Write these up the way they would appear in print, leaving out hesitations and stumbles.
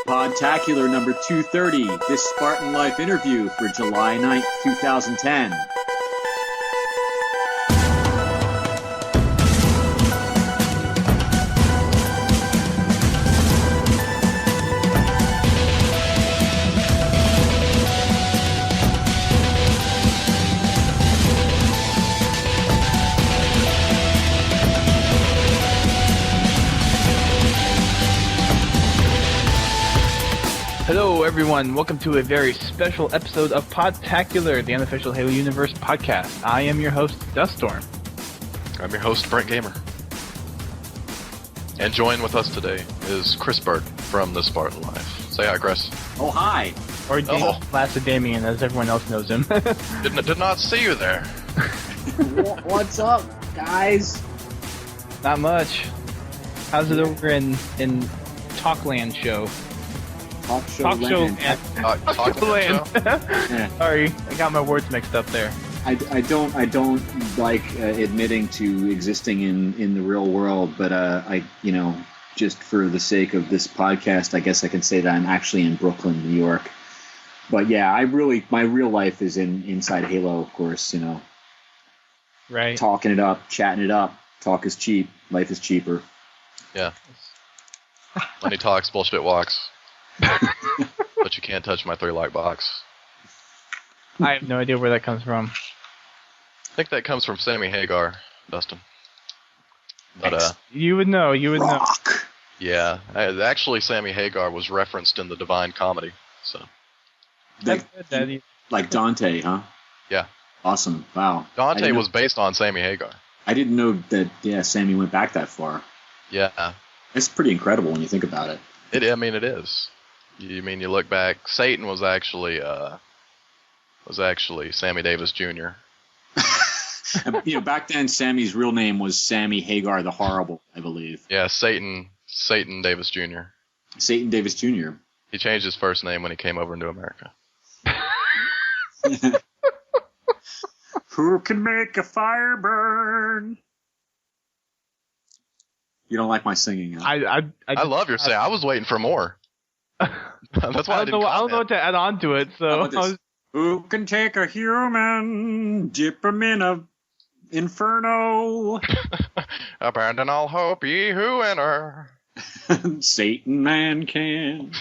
Podtacular number 230, this Spartan Life interview for July 9th, 2010. Hello everyone, welcome to a very special episode of Podtacular, the unofficial Halo Universe podcast. I am your host, Duststorm. I'm your host, Brent Gamer. And join with us today is Chris Bird from the Spartan Life. Say hi, Chris. Oh, hi. Or Lacedamian, as everyone else knows him. Did not see you there. What's up, guys? Not much. How's it over in Talkland show? Talk show Talk show land. Talk show land. Yeah. Sorry, I got my words mixed up there. I don't like admitting to existing in the real world, but just for the sake of this podcast, I guess I can say that I'm actually in Brooklyn, New York. But yeah, my real life is inside Halo, of course, Right. Talking it up, chatting it up. Talk is cheap. Life is cheaper. Yeah. Money talks, bullshit walks. But you can't touch my 3-like box. I have no idea where that comes from. I think that comes from Sammy Hagar, Dustin. But You would know. Rock. yeah, actually Sammy Hagar was referenced in the Divine Comedy. So That's good, Daddy. Like Dante, huh? yeah, Awesome. Wow. Dante was based on Sammy Hagar. I didn't know that, Sammy went back that far. Yeah, It's pretty incredible when you think about it. it is. You mean you look back? Satan was actually Sammy Davis Jr. And, back then, Sammy's real name was Sammy Hagar the Horrible, I believe. Yeah, Satan Davis Jr. Satan Davis Jr. He changed his first name when he came over into America. Who can make a fire burn? You don't like my singing, huh? I love your say. I was waiting for more. That's why I don't know what to add on to it. So Who can take a human, dip him in a inferno? Abandon all hope, ye who enter. Satan man can.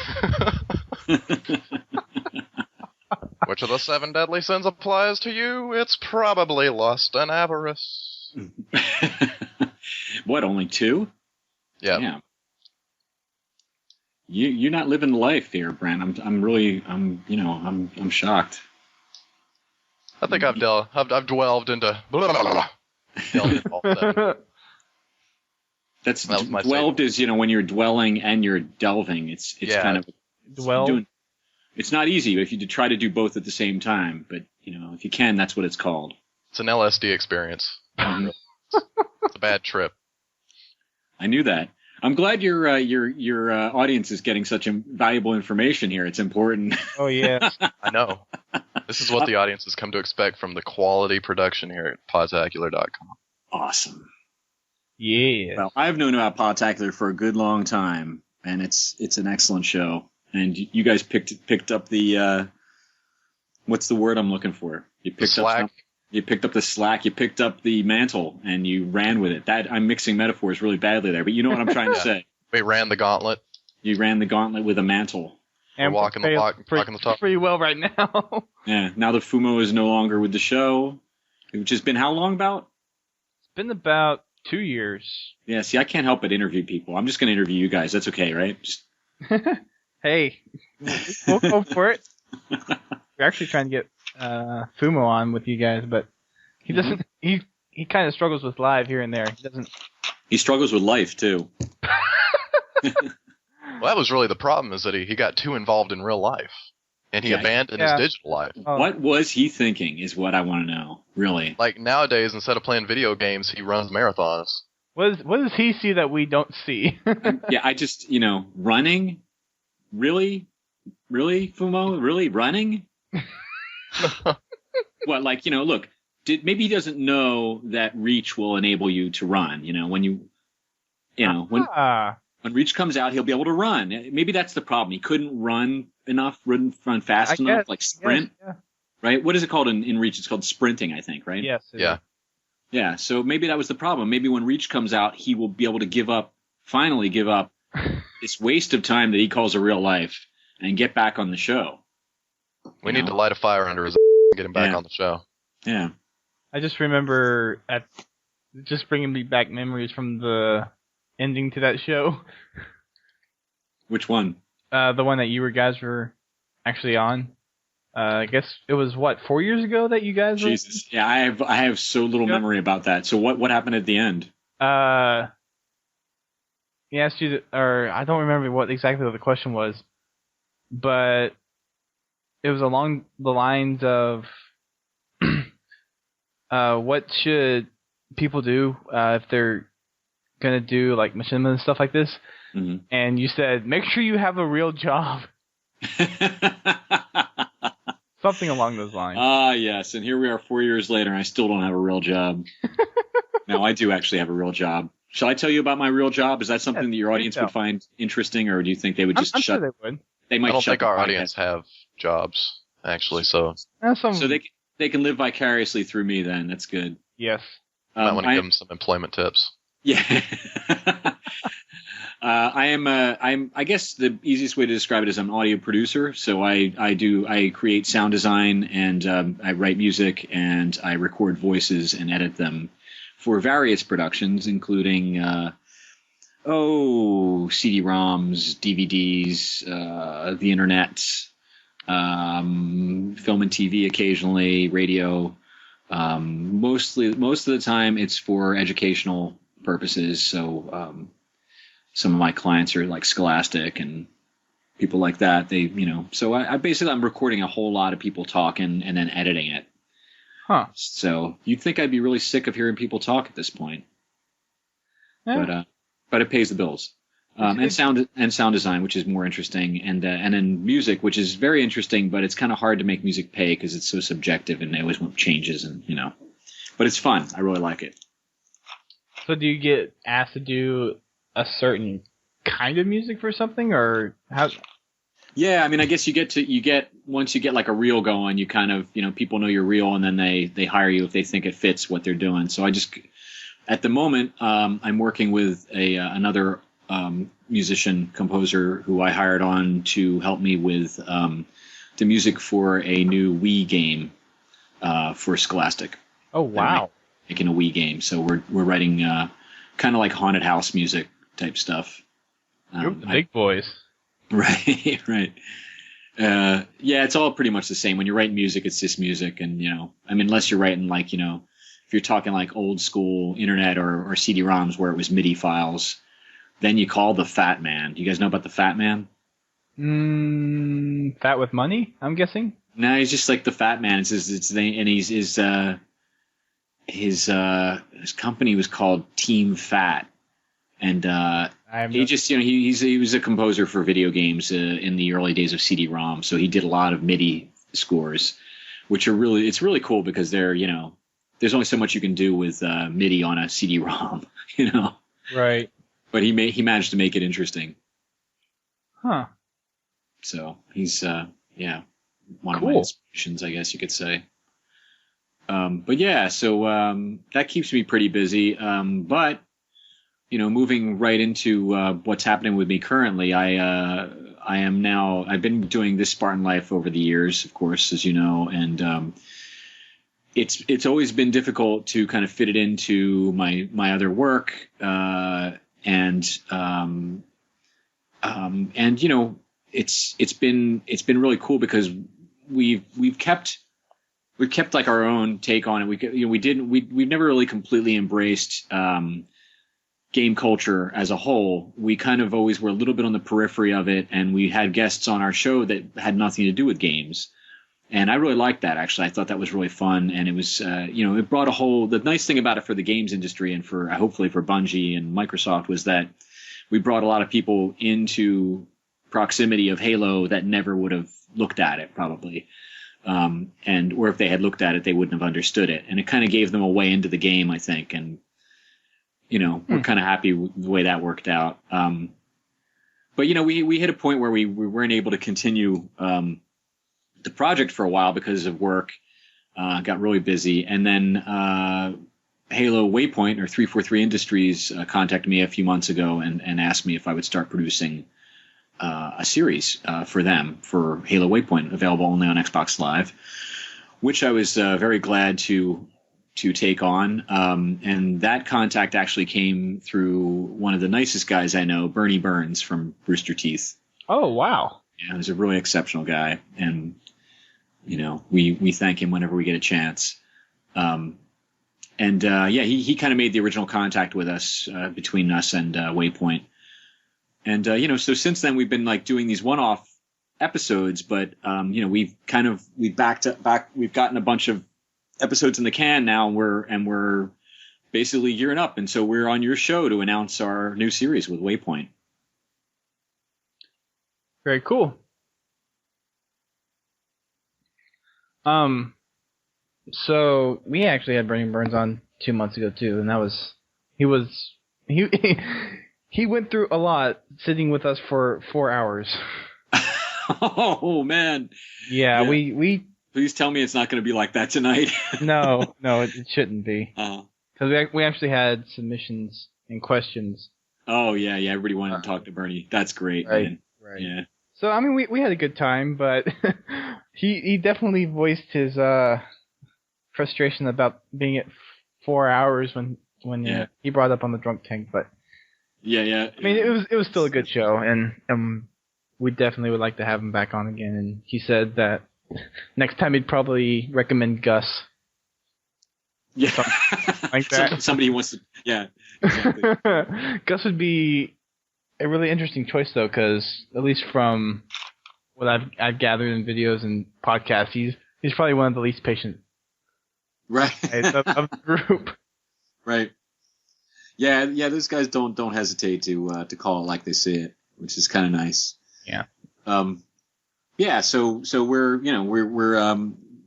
Which of the 7 deadly sins applies to you? It's probably lust and avarice. What, only 2? Yeah. Damn. You're not living life here, Brent. I'm shocked. I think I've dwelled into. That's That was my dwelled is when you're dwelling and you're delving. It's kind of dwell. It's not easy if you try to do both at the same time, but if you can, that's what it's called. It's an LSD experience. It's a bad trip. I knew that. I'm glad your audience is getting such valuable information here. It's important. Oh yeah. I know. This is what the audience has come to expect from the quality production here at Podtacular.com. Awesome. Yeah. Well, I've known about Podtacular for a good long time, and it's an excellent show. And you guys picked up the what's the word I'm looking for? You picked up You picked up the slack, you picked up the mantle, and you ran with it. I'm mixing metaphors really badly there, but you know what I'm trying to say. We ran the gauntlet. You ran the gauntlet with a mantle. And we're walking the walk, talking the talk. Pretty well right now. Yeah, now that Fumo is no longer with the show, which has been how long about? It's been about 2 years. Yeah, see, I can't help but interview people. I'm just going to interview you guys. That's okay, right? Hey, we'll go for it. We're actually trying to get Fumo on with you guys, but he doesn't. He kind of struggles with live here and there. He doesn't. He struggles with life too. Well, that was really the problem, is that he got too involved in real life, and he abandoned his digital life. Oh. What was he thinking is what I want to know, really. Like nowadays, instead of playing video games, he runs marathons. What does he see that we don't see? Yeah, I just, running? Really? Really, Fumo? Really? Running? What, look, maybe he doesn't know that reach will enable you to run, when you, When Reach comes out, he'll be able to run. Maybe that's the problem. He couldn't run fast enough, like sprint. Yeah. Right? What is it called in Reach? It's called sprinting, I think, right? Yes. Yeah. Yeah, so maybe that was the problem. Maybe when Reach comes out, he will be able to finally give up this waste of time that he calls a real life and get back on the show. We need to light a fire under his and get him back on the show. Yeah. I just remember just bringing me back memories from the ending to that show. Which one? The one that guys were actually on. I guess it was 4 years ago that you guys were. Jesus. Yeah, I have so little memory about that. So what happened at the end? He asked you or I don't remember what the question was, but it was along the lines of what should people do if they're gonna do like machinima and stuff like this? Mm-hmm. And you said, make sure you have a real job. Something along those lines. Yes. And here we are 4 years later, and I still don't have a real job. No, I do actually have a real job. Shall I tell you about my real job? Is that something that your audience would find interesting, or do you think they would just I'm shut? Sure they would. They might. I don't shut think our audience have jobs, actually. So they can live vicariously through me. Then that's good. Yes. I want to give them some employment tips. Yeah. I guess the easiest way to describe it is I'm an audio producer. So I create sound design and I write music and I record voices and edit them for various productions, including CD-ROMs, DVDs, the internet, film and TV occasionally, radio. Most of the time it's for educational purposes. So some of my clients are like Scholastic and people like that. So I'm recording a whole lot of people talking and then editing it. Huh. So you'd think I'd be really sick of hearing people talk at this point. Yeah. But it pays the bills. And sound design, which is more interesting, and then music, which is very interesting, but it's kind of hard to make music pay because it's so subjective and they always want changes and but it's fun. I really like it. So do you get asked to do a certain kind of music for something, or how? Yeah, I mean, I guess once you get like a reel going, you kind of people know you're real, and then they hire you if they think it fits what they're doing. So at the moment I'm working with another musician composer who I hired on to help me with the music for a new Wii game for Scholastic. Oh wow! Making a Wii game, so we're writing kind of like haunted house music type stuff. You're the big boys. Right, right. Yeah, it's all pretty much the same. When you write music, it's just music, and unless you're writing like if you're talking like old school internet or CD-ROMs where it was MIDI files, then you call the Fat Man. Do you guys know about the Fat Man? Fat with money, I'm guessing. No, he's just like the Fat Man. His company was called Team Fat, and he was a composer for video games in the early days of CD-ROM. So he did a lot of MIDI scores, which are it's really cool because there's only so much you can do with MIDI on a CD-ROM, Right. But he managed to make it interesting. Huh. So he's one of cool. my inspirations, I guess you could say. But yeah, so that keeps me pretty busy. But moving right into what's happening with me currently, I've been doing this Spartan life over the years, of course, as you know, and it's always been difficult to kind of fit it into my other work, and it's been really cool because we've kept like our own take on it. We've never really completely embraced game culture as a whole. We kind of always were a little bit on the periphery of it, and we had guests on our show that had nothing to do with games. And I really liked that, actually. I thought that was really fun, and it was, it brought the nice thing about it for the games industry and for hopefully for Bungie and Microsoft was that we brought a lot of people into proximity of Halo that never would have looked at it, probably. Or if they had looked at it, they wouldn't have understood it. And it kind of gave them a way into the game, I think. And, we're kind of happy with the way that worked out. But we hit a point where we weren't able to continue the project for a while because of work. Got really busy, and then Halo Waypoint or 343 Industries contacted me a few months ago and asked me if I would start producing a series for them for Halo Waypoint, available only on Xbox Live, which I was very glad to take on. And that contact actually came through one of the nicest guys I know, Bernie Burns from Rooster Teeth. Oh, wow. Yeah, he's a really exceptional guy, and we thank him whenever we get a chance. He kind of made the original contact with us, between us and Waypoint. And, so since then we've been like doing these one-off episodes, but, we've gotten a bunch of episodes in the can now, and we're basically gearing up. And so we're on your show to announce our new series with Waypoint. Very cool. So we actually had Bernie Burns on 2 months ago too, and he went through a lot sitting with us for 4 hours. Oh man. Yeah, we please tell me it's not going to be like that tonight. No, it shouldn't be. Because we actually had submissions and questions. Oh yeah, everybody wanted to talk to Bernie. That's great, right, man. Right. Yeah. So I mean, we had a good time, but he definitely voiced his frustration about being at 4 hours when he brought up on the drunk tank. But yeah. I mean, it was still a good show, and we definitely would like to have him back on again. And he said that next time he'd probably recommend Gus. Yeah, like that. Somebody wants to. Yeah, exactly. Gus would be a really interesting choice, though, because at least from what I've gathered in videos and podcasts, he's probably one of the least patient, right, of the group. Right. Yeah. Those guys don't hesitate to call it like they see it, which is kind of nice. Yeah. Yeah. So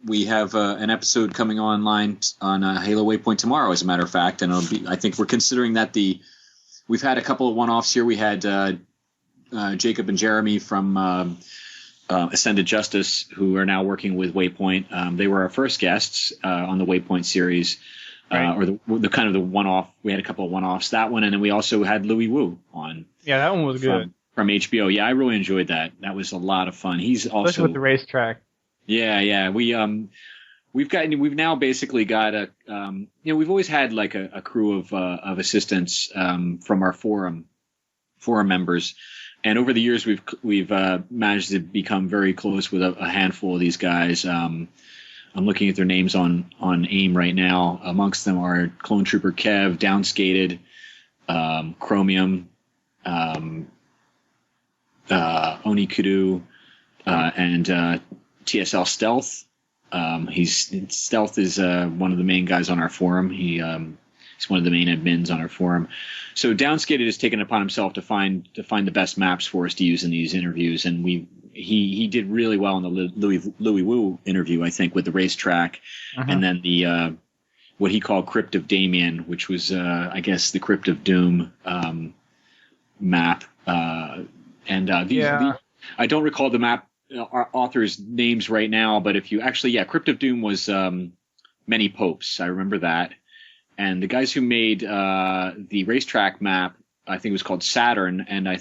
we have an episode coming online on Halo Waypoint tomorrow, as a matter of fact, and I think we're considering that we've had a couple of one-offs here. We had Jacob and Jeremy from Ascended Justice, who are now working with Waypoint. They were our first guests on the Waypoint series, right. Or the kind of the one-off. We had a couple of one-offs, that one, and then we also had Louis Wu on. Yeah, that one was good. From HBO. Yeah, I really enjoyed that. That was a lot of fun. He's also especially with the racetrack. Yeah. We've now basically got we've always had like a crew of assistants from our forum members, and over the years we've managed to become very close with a handful of these guys. I'm looking at their names on AIM right now. Amongst them are Clone Trooper Kev, Downskated, Chromium, Oni Kudu, and TSL Stealth. Stealth is one of the main guys on our forum. He's one of the main admins on our forum. So Downskated has taken it upon himself to find the best maps for us to use in these interviews, and he did really well in the Louis Wu interview, I think, with the racetrack, and then the what he called Crypt of Damian, which was I guess the Crypt of Doom map. I don't recall the map authors' names right now, but if you actually, Crypt of Doom was Many Popes. I remember that. And the guys who made the racetrack map, I think it was called Saturn, and I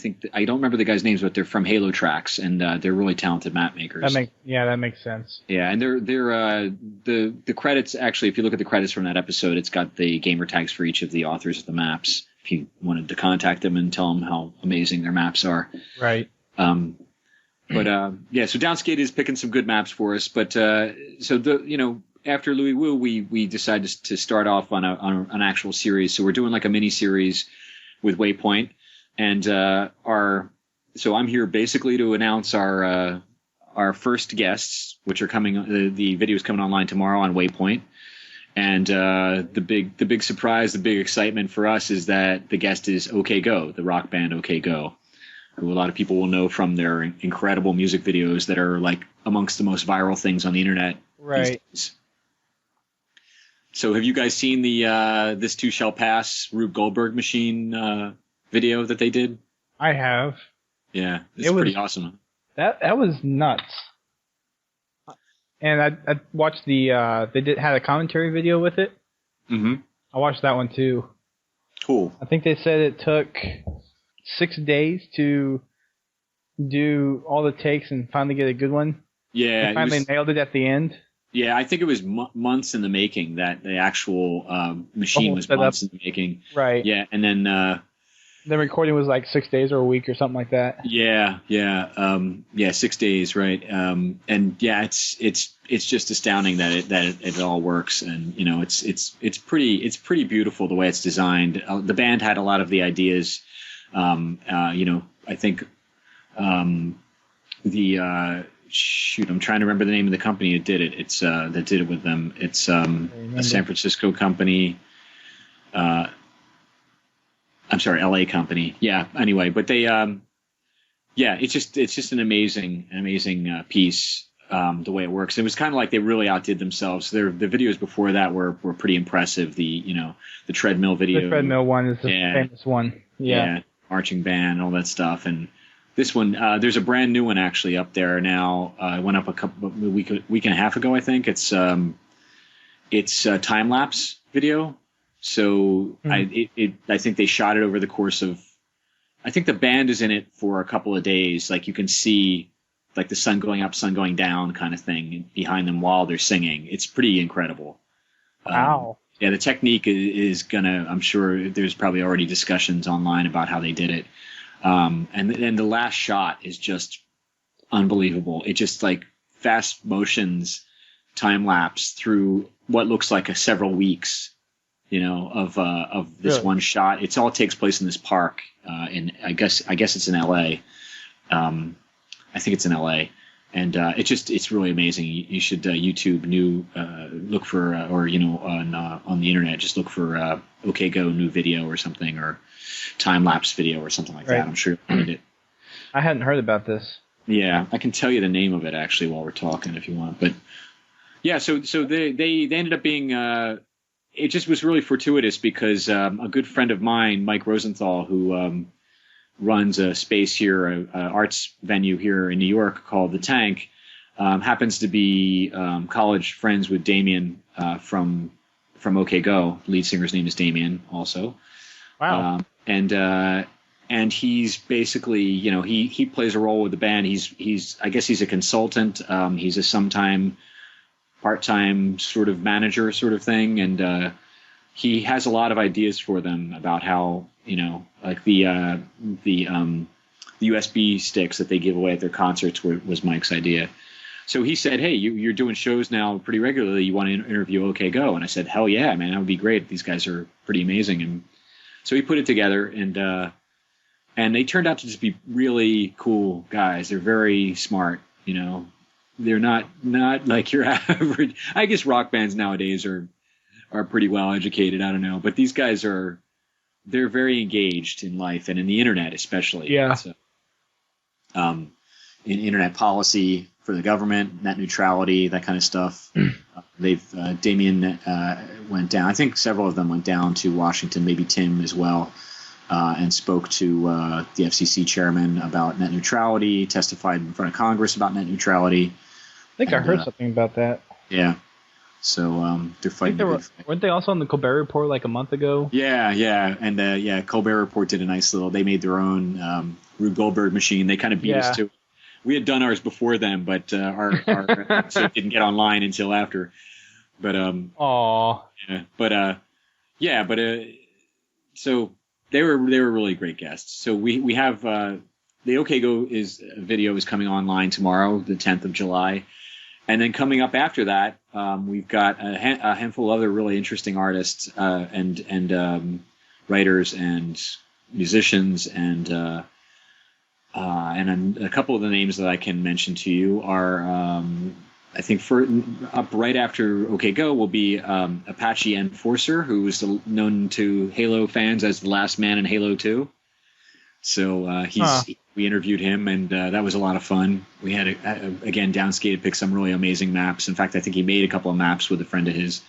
don't remember the guys' names, but they're from Halo Tracks, and they're really talented map makers. That makes sense. Yeah, and they're the credits, actually, if you look at the credits from that episode, it's got the gamer tags for each of the authors of the maps, if you wanted to contact them and tell them how amazing their maps are. Right. So Downscated is picking some good maps for us. But after Louis Wu, we decided to start off on an actual series. So we're doing like a mini series with Waypoint, and so I'm here basically to announce our first guests, which are coming. The video is coming online tomorrow on Waypoint, and the big surprise, the big excitement for us is that the guest is OK Go, the rock band OK Go, who a lot of people will know from their incredible music videos that are like amongst the most viral things on the internet. Right. So have you guys seen the This Too Shall Pass Rube Goldberg Machine video that they did? I have. Yeah, it's pretty awesome. That was nuts. And I watched they had a commentary video with it. Mm-hmm. I watched that one too. Cool. I think they said it took 6 days to do all the takes and finally get a good one. Yeah. They finally nailed it at the end. Yeah, I think it was months in the making. That the actual machine was months in the making. Right. Yeah, and then the recording was like 6 days or a week or something like that. Yeah, 6 days, right? And yeah, it's just astounding that it all works, and you know, it's pretty beautiful the way it's designed. The band had a lot of the ideas. You know, I think I'm trying to remember the name of the company that did it. It's that did it with them. It's a San Francisco company. I'm sorry, LA company. Yeah. Anyway, but they, it's just an amazing piece. The way it works. It was kind of like they really outdid themselves. The videos before that were pretty impressive. The treadmill video. The treadmill one is the famous one. Yeah. Marching band, all that stuff, and this one, there's a brand new one actually up there now. It went up a week and a half ago, I think. It's a time lapse video. So I think they shot it over the course of. I think the band is in it for a couple of days. Like you can see, like the sun going up, sun going down, kind of thing behind them while they're singing. It's pretty incredible. Wow. Yeah, the technique is gonna. I'm sure there's probably already discussions online about how they did it. And the last shot is just unbelievable. It just like fast motions, time lapse through what looks like several weeks, you know, of this one shot. It all takes place in this park. I guess it's in LA. I think it's in LA, and it's really amazing. You should YouTube look for or you know on the internet just look for OK Go new video or something, or time lapse video or something like that. I'm sure you'll find it. I hadn't heard about this. Yeah, I can tell you the name of it actually while we're talking if you want. But yeah, so they ended up being. It just was really fortuitous because a good friend of mine, Mike Rosenthal, who runs a space here, an arts venue here in New York called The Tank, happens to be college friends with Damian from OK Go. Lead singer's name is Damian also. Wow. And he's basically, you know, he plays a role with the band. I guess he's a consultant. He's a sometime part-time sort of manager sort of thing. And he has a lot of ideas for them about how, you know, like the USB sticks that they give away at their concerts was Mike's idea. So he said, hey, you're doing shows now pretty regularly. You want to interview OK Go? And I said, hell yeah, man, that would be great. These guys are pretty amazing. And so he put it together, and they turned out to just be really cool guys. They're very smart, you know. They're not like your average. I guess rock bands nowadays are pretty well educated. I don't know, but these guys they're very engaged in life and in the internet, especially. Yeah. So, in internet policy for the government, net neutrality, that kind of stuff. Damian went down. I think several of them went down to Washington, maybe Tim as well, and spoke to the FCC chairman about net neutrality, testified in front of Congress about net neutrality. I think I heard something about that. Yeah. So they're fighting. Weren't they also on the Colbert Report like a month ago? Yeah. And Colbert Report did a nice little. They made their own Rube Goldberg machine. They kind of beat us to it. We had done ours before them, but our episode didn't get online until after. But so they were really great guests. So we have the OK Go video is coming online tomorrow, the 10th of July. And then coming up after that, we've got a handful of other really interesting artists and writers and musicians, and a couple of the names that I can mention to you are, I think up right after OK Go will be Apache Enforcer, who is known to Halo fans as the last man in Halo 2. So we interviewed him, and that was a lot of fun. We had again Downscated pick some really amazing maps. In fact, I think he made a couple of maps with a friend of his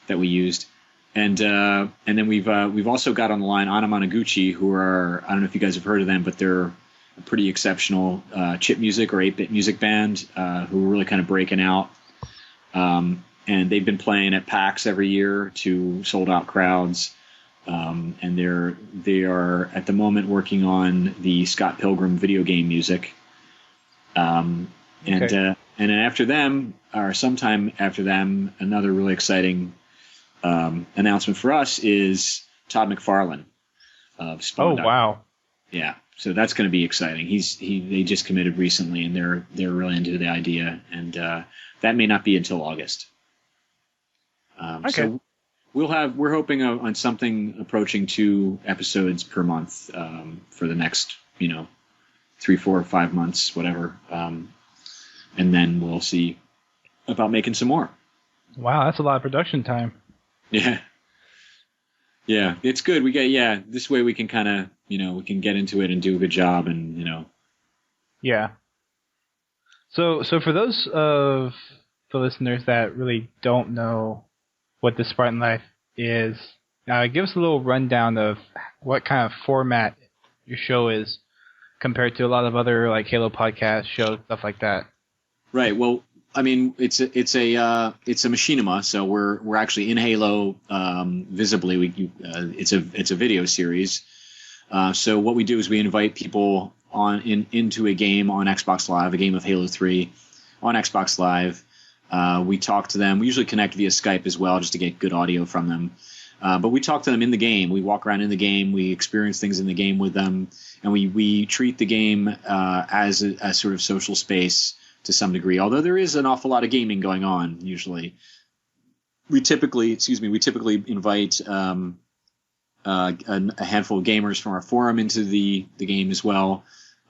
that we used. And then we've also got on the line Anna Monoguchi, who are, I don't know if you guys have heard of them, but they're a pretty exceptional chip music or 8-bit music band who are really kind of breaking out. And they've been playing at PAX every year to sold out crowds. And they are at the moment working on the Scott Pilgrim video game music. And then after them, or sometime after them, another really exciting announcement for us is Todd McFarlane of Spawn. Oh, wow. Yeah, so that's going to be exciting. They just committed recently, and they're really into the idea, and that may not be until August. So we're hoping on something approaching 2 episodes per month for the next 3, 4, 5 months, whatever, and then we'll see about making some more. Wow, that's a lot of production time. Yeah, it's good. We get this way we can kind of we can get into it and do a good job, and Yeah. So for those of the listeners that really don't know what the Spartan Life is, give us a little rundown of what kind of format your show is compared to a lot of other like Halo podcast shows, stuff like that. Right. Well, I mean, it's a machinima, so we're actually in Halo visibly. It's a video series. So what we do is we invite people into a game on Xbox Live, a game of Halo 3 on Xbox Live. We talk to them. We usually connect via Skype as well, just to get good audio from them. But we talk to them in the game. We walk around in the game. We experience things in the game with them, and we treat the game as a sort of social space to some degree. Although there is an awful lot of gaming going on, usually. We typically invite a handful of gamers from our forum into the game as well.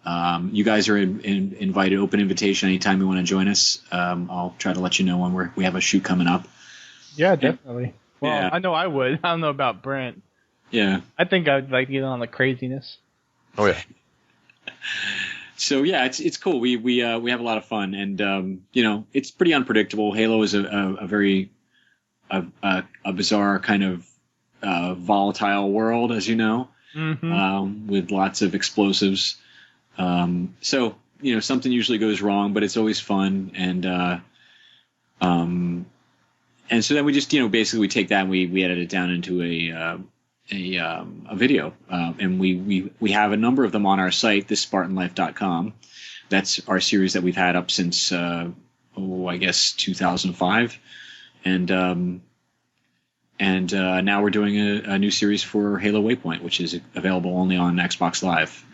You guys are invited, open invitation anytime you want to join us. I'll try to let you know when we have a shoot coming up. Yeah, definitely. Well, yeah. I know I would. I don't know about Brent. Yeah. I think I'd like to get on the craziness. Oh yeah. So yeah, it's cool. We have a lot of fun, and it's pretty unpredictable. Halo is a very bizarre kind of volatile world, as you know, with lots of explosives. So something usually goes wrong, but it's always fun, and so then we just basically we take that and we edit it down into a video, and we have a number of them on our site, thisSpartanLife.com. That's our series that we've had up since I guess 2005, and now we're doing a new series for Halo Waypoint, which is available only on Xbox Live.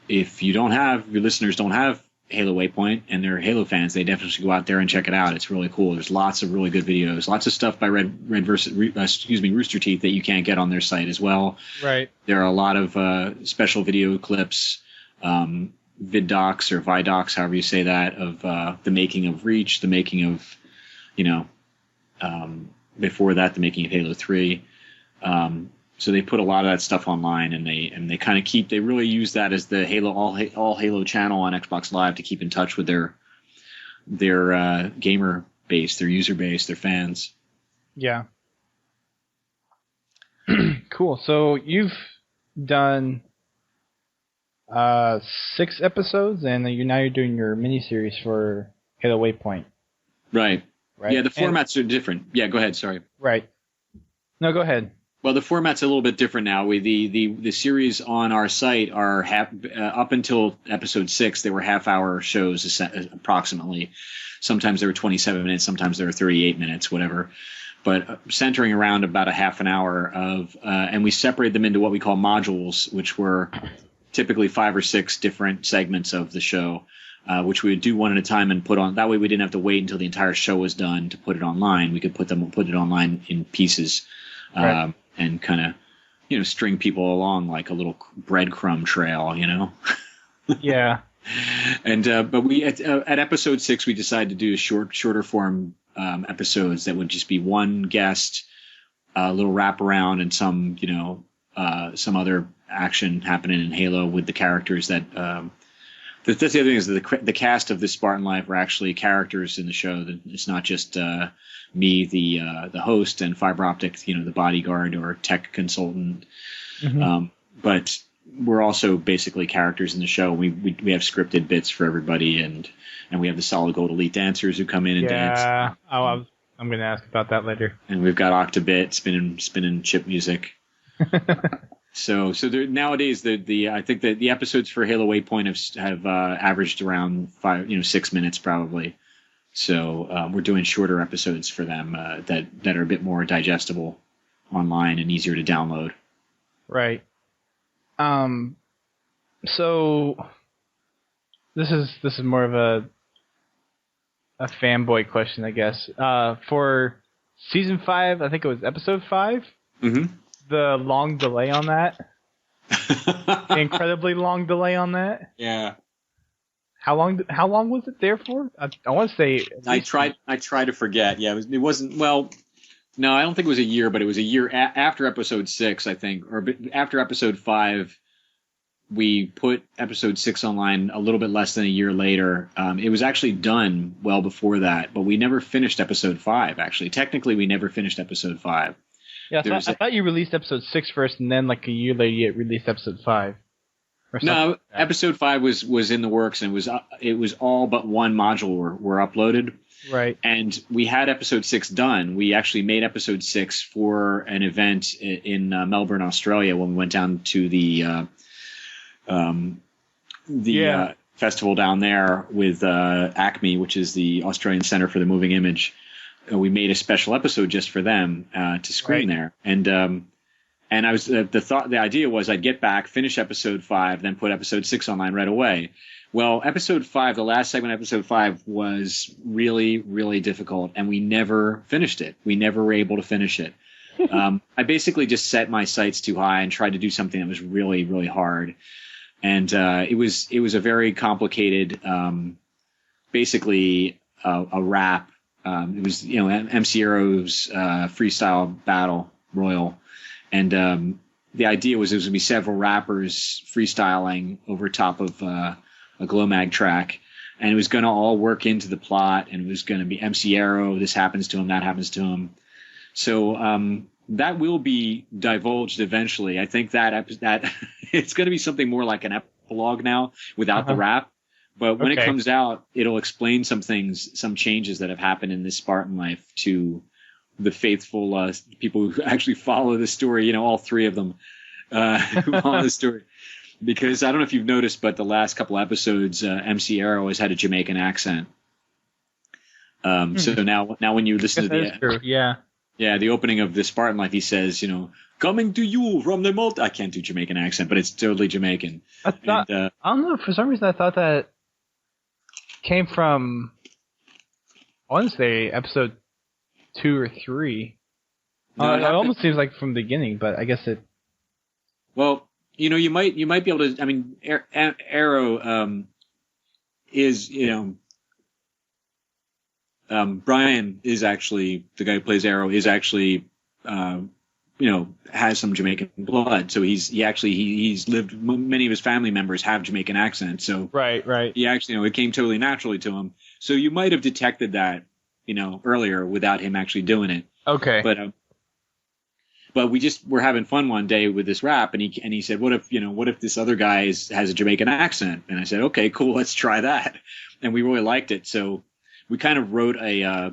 If your listeners don't have Halo Waypoint and they're Halo fans, they definitely should go out there and check it out. It's really cool. There's lots of really good videos, lots of stuff by Rooster Teeth that you can't get on their site as well. Right. There are a lot of special video clips, vid docs or vidocs, however you say that, of the making of Reach, the making of, before that, the making of Halo 3. So they put a lot of that stuff online, and they kind of they really use that as the Halo all Halo channel on Xbox Live to keep in touch with their gamer base, their user base, their fans. Yeah. Cool. So you've done 6 episodes, and now you're doing your miniseries for Halo Waypoint. Right. Yeah, the formats are different. Yeah, go ahead. Sorry. Right. No, go ahead. Well, the format's a little bit different now. The series on our site are up until episode 6, they were half-hour shows approximately. Sometimes they were 27 minutes, sometimes they were 38 minutes, whatever. But centering around about a half an hour of, and we separated them into what we call modules, which were typically 5 or 6 different segments of the show, which we would do one at a time and put on. That way, we didn't have to wait until the entire show was done to put it online. We could put it online in pieces. Right. And kind of, string people along like a little breadcrumb trail, Yeah. And but we at episode 6 we decided to do shorter form episodes that would just be one guest, a little wraparound, and some other action happening in Halo with the characters that. That's the other thing is that the cast of this Spartan Life are actually characters in the show. It's not just me, the host, and Fiber Optic, the bodyguard or tech consultant. Mm-hmm. But we're also basically characters in the show. We have scripted bits for everybody, and we have the Solid Gold Elite dancers who come in and dance. Yeah, I'm going to ask about that later. And we've got Octobit spinning chip music. So there, nowadays I think that the episodes for Halo Waypoint have averaged around 6 minutes probably. So we're doing shorter episodes for them that are a bit more digestible online and easier to download. Right. So this is more of a fanboy question, I guess. For season 5, I think it was episode 5. Mm-hmm. The long delay on that. The incredibly long delay on that. Yeah. How long was it there for? I want to say. I tried to forget. Yeah, it wasn't. Well, no, I don't think it was a year, but it was a year after episode 6, I think, or after episode 5. We put episode 6 online a little bit less than a year later. It was actually done well before that, but we never finished episode 5. Actually, technically, we never finished episode 5. Yeah, I thought you released episode 6 first, and then like a year later you released episode 5. No, like episode 5 was in the works, and it was all but one module were uploaded. Right. And we had episode 6 done. We actually made episode 6 for an event in Melbourne, Australia, when we went down to the festival down there with ACME, which is the Australian Centre for the Moving Image. We made a special episode just for them to screen there, and I was the idea was I'd get back, finish episode 5, then put episode 6 online right away. Well, episode 5, the last segment of episode 5 was really, really difficult, and we never finished it. We never were able to finish it. I basically just set my sights too high and tried to do something that was really, really hard. And it was a very complicated, basically a rap. It was MC Aero's freestyle battle royal, and the idea was there was going to be several rappers freestyling over top of a Glow-Mag track, and it was going to all work into the plot, and it was going to be MC Aero, this happens to him, that happens to him. So that will be divulged eventually. I think that it's going to be something more like an epilogue now without the rap. But when it comes out, it'll explain some things, some changes that have happened in this Spartan life to the faithful people who actually follow the story. All 3 of them who follow the story. Because I don't know if you've noticed, but the last couple episodes, MC Aero has had a Jamaican accent. So now when you listen to the opening of the Spartan life, he says, coming to you from the I can't do Jamaican accent, but it's totally Jamaican. I don't know. For some reason, I thought that came from, I want to say, episode 2 or 3. No, it almost seems like from the beginning, but I guess it. Well, you might be able to. I mean, Arrow is Brian is actually the guy who plays Arrow is actually has some Jamaican blood, so he's lived. Many of his family members have Jamaican accents, so right. He actually it came totally naturally to him. So you might have detected that earlier without him actually doing it. Okay, but we're having fun one day with this rap, and he said, what if this other guy has a Jamaican accent? And I said, okay, cool, let's try that, and we really liked it. So we kind of wrote a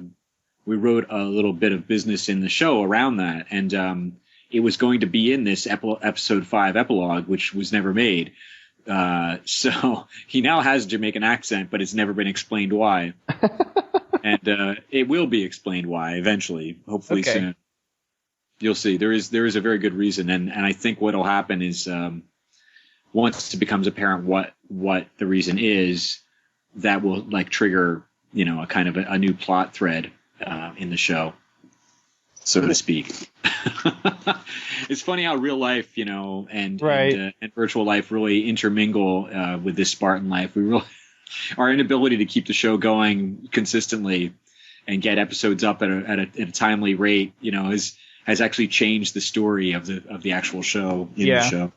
little bit of business in the show around that, and it was going to be in this episode 5 epilogue, which was never made. So he now has a Jamaican accent, but it's never been explained why. And it will be explained why eventually, hopefully soon. You'll see. There is a very good reason, and I think what'll happen is once it becomes apparent what the reason is, that will trigger a kind of a new plot thread in the show, so to speak. It's funny how real life, and virtual life really intermingle with this Spartan life. We really, our inability to keep the show going consistently and get episodes up at a timely rate, has actually changed the story of the actual show in the show.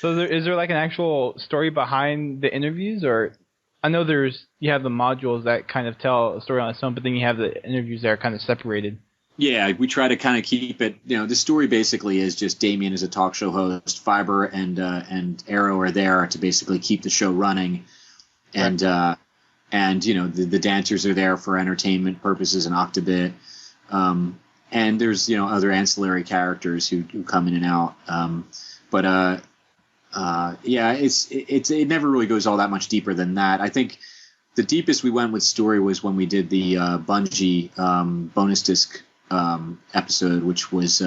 So is there like an actual story behind the interviews, or I know you have the modules that kind of tell a story on its own, but then you have the interviews that are kind of separated. Yeah, we try to kind of keep it. The story basically is just Damian is a talk show host. Fiber and Arrow are there to basically keep the show running, and Right. the dancers are there for entertainment purposes and Octobit, and there's other ancillary characters who come in and out. It never really goes all that much deeper than that. I think the deepest we went with story was when we did the Bungie bonus disc episode, which was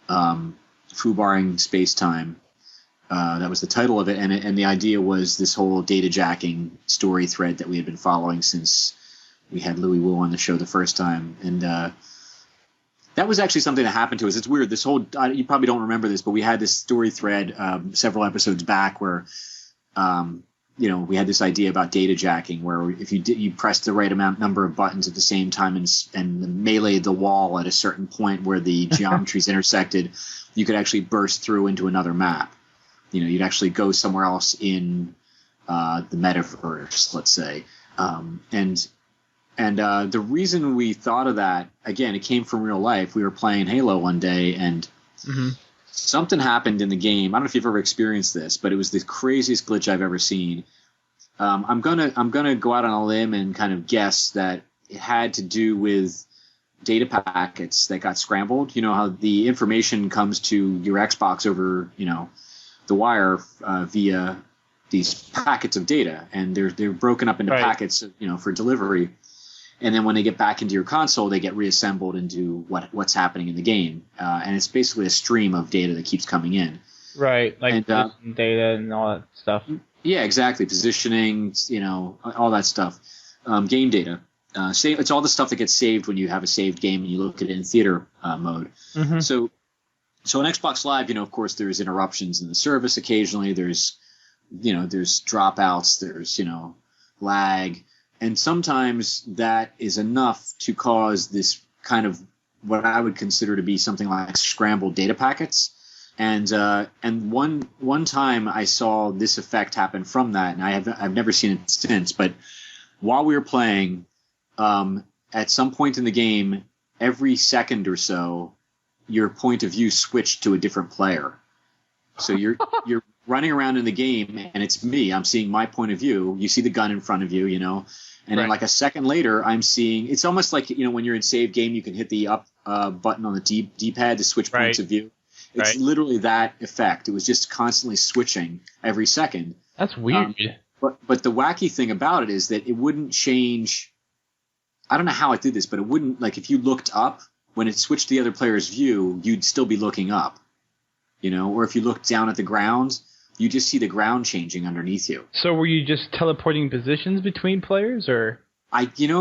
Foobarring Space Time. That was the title of it, and the idea was this whole data jacking story thread that we had been following since we had Louis Wu on the show the first time, and that was actually something that happened to us. It's weird. This whole you probably don't remember this, but we had this story thread several episodes back where we had this idea about data jacking, where if you pressed the right number of buttons at the same time and meleeed the wall at a certain point where the geometries intersected, you could actually burst through into another map. You'd actually go somewhere else in the metaverse, let's say. And the reason we thought of that, again, it came from real life. We were playing Halo one day, and something happened in the game. I don't know if you've ever experienced this, but it was the craziest glitch I've ever seen. I'm gonna go out on a limb and kind of guess that it had to do with data packets that got scrambled. You know how the information comes to your Xbox over the wire via these packets of data, and they're broken up into packets for delivery. And then when they get back into your console, they get reassembled into what's happening in the game. And it's basically a stream of data that keeps coming in. Right, like data and all that stuff. Yeah, exactly. Positioning, all that stuff. Game data. It's all the stuff that gets saved when you have a saved game and you look at it in theater mode. Mm-hmm. So on Xbox Live, of course, there's interruptions in the service occasionally. There's dropouts. There's, lag. And sometimes that is enough to cause this kind of what I would consider to be something like scrambled data packets. And one time I saw this effect happen from that, and I've never seen it since. But while we were playing, at some point in the game, every second or so, your point of view switched to a different player. So you're running around in the game, and it's me. I'm seeing my point of view. You see the gun in front of you, And then like a second later, I'm seeing – it's almost like, when you're in save game, you can hit the up button on the D-pad to switch points of view. It's literally that effect. It was just constantly switching every second. That's weird. But the wacky thing about it is that it wouldn't change – I don't know how it did this, but it wouldn't – like if you looked up, when it switched to the other player's view, you'd still be looking up. Or if you looked down at the ground – you just see the ground changing underneath you. So were you just teleporting positions between players, or?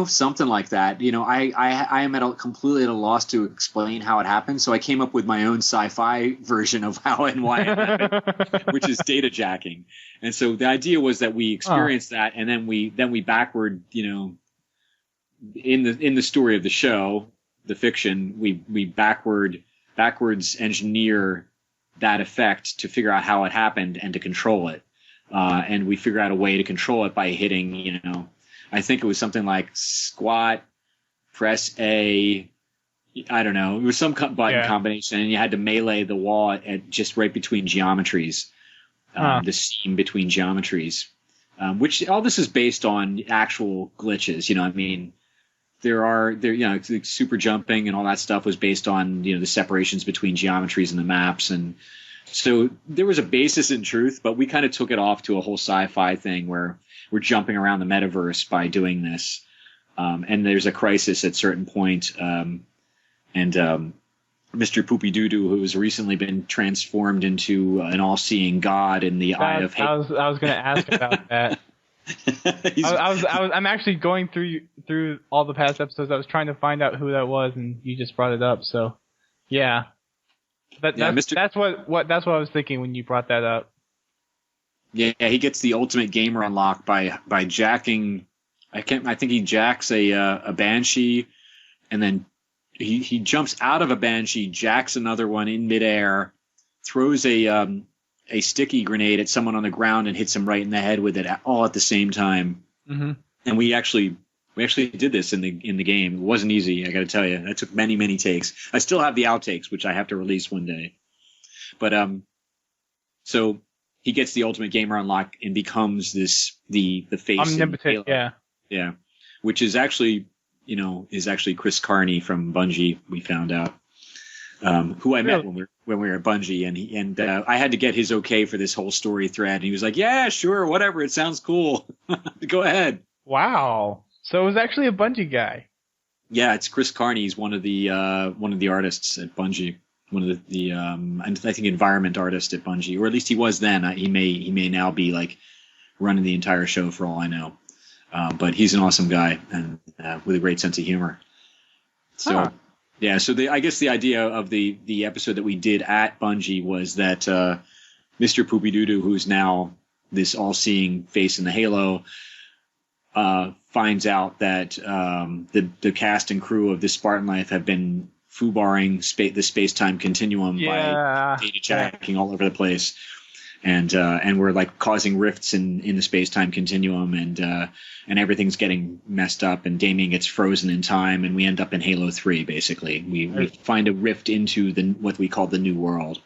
Something like that. I am completely at a loss to explain how it happened. So I came up with my own sci-fi version of how and why it happened, which is data jacking. And so the idea was that we experienced that, and then we backward, in the story of the show, the fiction, we backwards engineer that effect to figure out how it happened and to control it. And we figure out a way to control it by hitting, I think it was something like squat, press A, I don't know. It was some button combination, and you had to melee the wall at just right between geometries, the seam between geometries, which all this is based on actual glitches. Super jumping and all that stuff was based on, the separations between geometries in the maps. And so there was a basis in truth, but we kind of took it off to a whole sci-fi thing where we're jumping around the metaverse by doing this. And there's a crisis at a certain point. Mr. Poopy Doodoo, who has recently been transformed into an all-seeing god in the eye of hate. I was going to ask about that. I'm actually going through all the past episodes. I was trying to find out who that was, and you just brought it up. So, yeah, that's what I was thinking when you brought that up. Yeah, he gets the ultimate gamer unlock by jacking. I think he jacks a banshee, and then he jumps out of a banshee, jacks another one in midair, throws a sticky grenade at someone on the ground and hits him right in the head with it all at the same time. Mm-hmm. And we actually We actually did this in the game. It wasn't easy, I got to tell you. That took many, many takes. I still have the outtakes, which I have to release one day. But so he gets the Ultimate Gamer unlock and becomes the face. Omnipotent, yeah, which is actually Chris Carney from Bungie. We found out, who I met when we were at Bungie, and I had to get his okay for this whole story thread. And he was like, "Yeah, sure, whatever. It sounds cool. Go ahead." Wow. So it was actually a Bungie guy. Yeah, it's Chris Carney. He's one of the artists at Bungie. One of the I think environment artist at Bungie, or at least he was then. He may now be like running the entire show for all I know. But he's an awesome guy and with a great sense of humor. So yeah, so I guess the idea of the episode that we did at Bungie was that Mr. Poopy Doodoo, who's now this all-seeing face in the Halo, finds out that the cast and crew of this Spartan Life have been foobarring the space-time continuum by data jacking all over the place, and we're like causing rifts in the space-time continuum, and everything's getting messed up, and Damian gets frozen in time, and we end up in Halo 3. Basically, we find a rift into what we call the New World,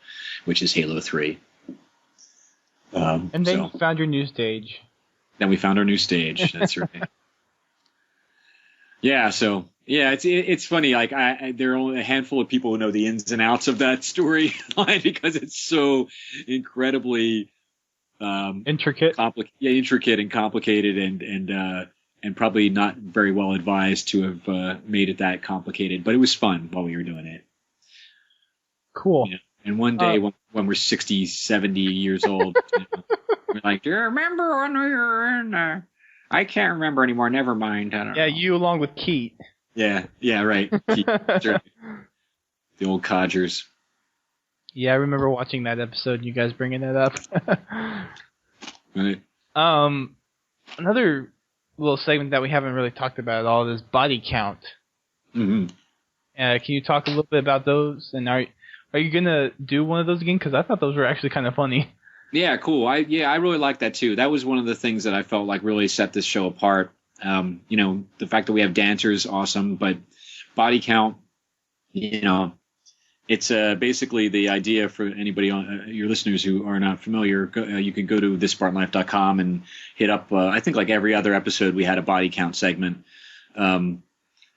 which is Halo 3. And then you found your new stage. Then we found our new stage. That's right. Yeah. So yeah, it's funny. Like there are only a handful of people who know the ins and outs of that storyline because it's so incredibly intricate. Intricate and complicated, and probably not very well advised to have made it that complicated. But it was fun while we were doing it. Cool. Yeah. And one day when we're 60, 70 years old, we're like, do you remember when we were in I can't remember anymore. Never mind. I don't know. You along with Keat. Yeah, right. Keat, the old codgers. Yeah, I remember watching that episode, you guys bringing that up. Right. Another little segment that we haven't really talked about at all is body count. Mm-hmm. Can you talk a little bit about those? And are you going to do one of those again? Because I thought those were actually kind of funny. Yeah, cool. I really like that too. That was one of the things that I felt like really set this show apart. The fact that we have dancers, awesome, but body count, it's basically the idea for anybody your listeners who are not familiar. You can go to thisspartanlife.com and hit up. I think like every other episode, we had a body count segment. And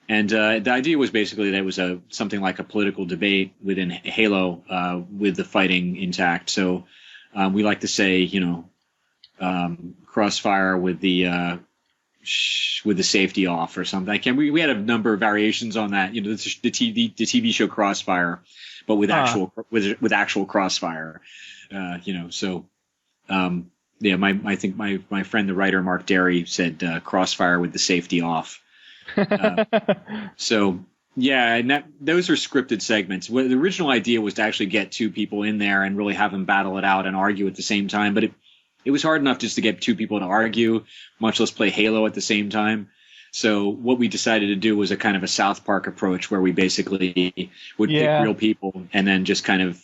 the idea was basically that it was something like a political debate within Halo with the fighting intact. So we like to say, crossfire with the safety off or something. We had a number of variations on that. The TV show Crossfire, but with actual crossfire. I think my friend the writer Mark Derry said crossfire with the safety off. So yeah, and those are scripted segments. The original idea was to actually get two people in there and really have them battle it out and argue at the same time. But it was hard enough just to get two people to argue, much less play Halo at the same time. So what we decided to do was a kind of a South Park approach where we basically would pick real people and then just kind of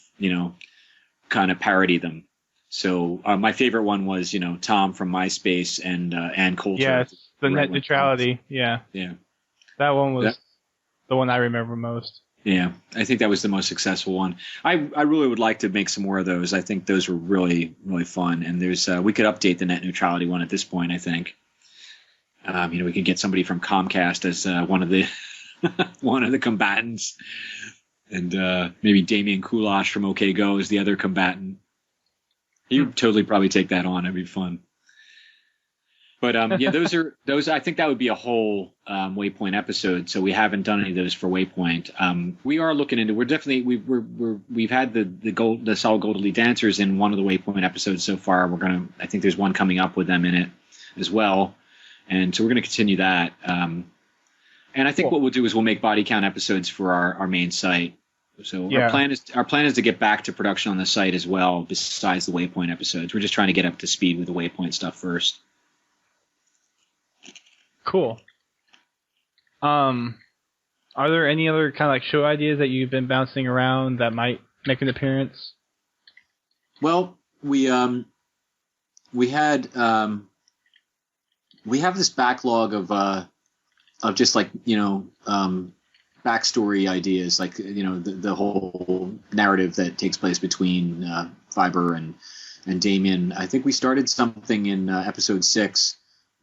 parody them. So my favorite one was, Tom from MySpace and Coulter. Yes, the net neutrality. Yeah. Yeah. That one was the one I remember most. Yeah, I think that was the most successful one. I really would like to make some more of those. I think those were really, really fun. And there's we could update the net neutrality one at this point, I think. We could get somebody from Comcast as one of the combatants. And maybe Damian Kulash from OK Go is the other combatant. He would totally probably take that on. It'd be fun. But those. I think that would be a whole Waypoint episode. So we haven't done any of those for Waypoint. We are looking into. We're definitely we've had the Solid Gold Elite Dancers in one of the Waypoint episodes so far. I think there's one coming up with them in it as well, and so we're gonna continue that. And I think what we'll do is we'll make body count episodes for our main site. So our plan is to get back to production on the site as well. Besides the Waypoint episodes, we're just trying to get up to speed with the Waypoint stuff first. Cool. Are there any other kind of like show ideas that you've been bouncing around that might make an appearance? Well, we have this backlog of just like, backstory ideas, like, the whole narrative that takes place between Fiber and Damian. I think we started something in episode 6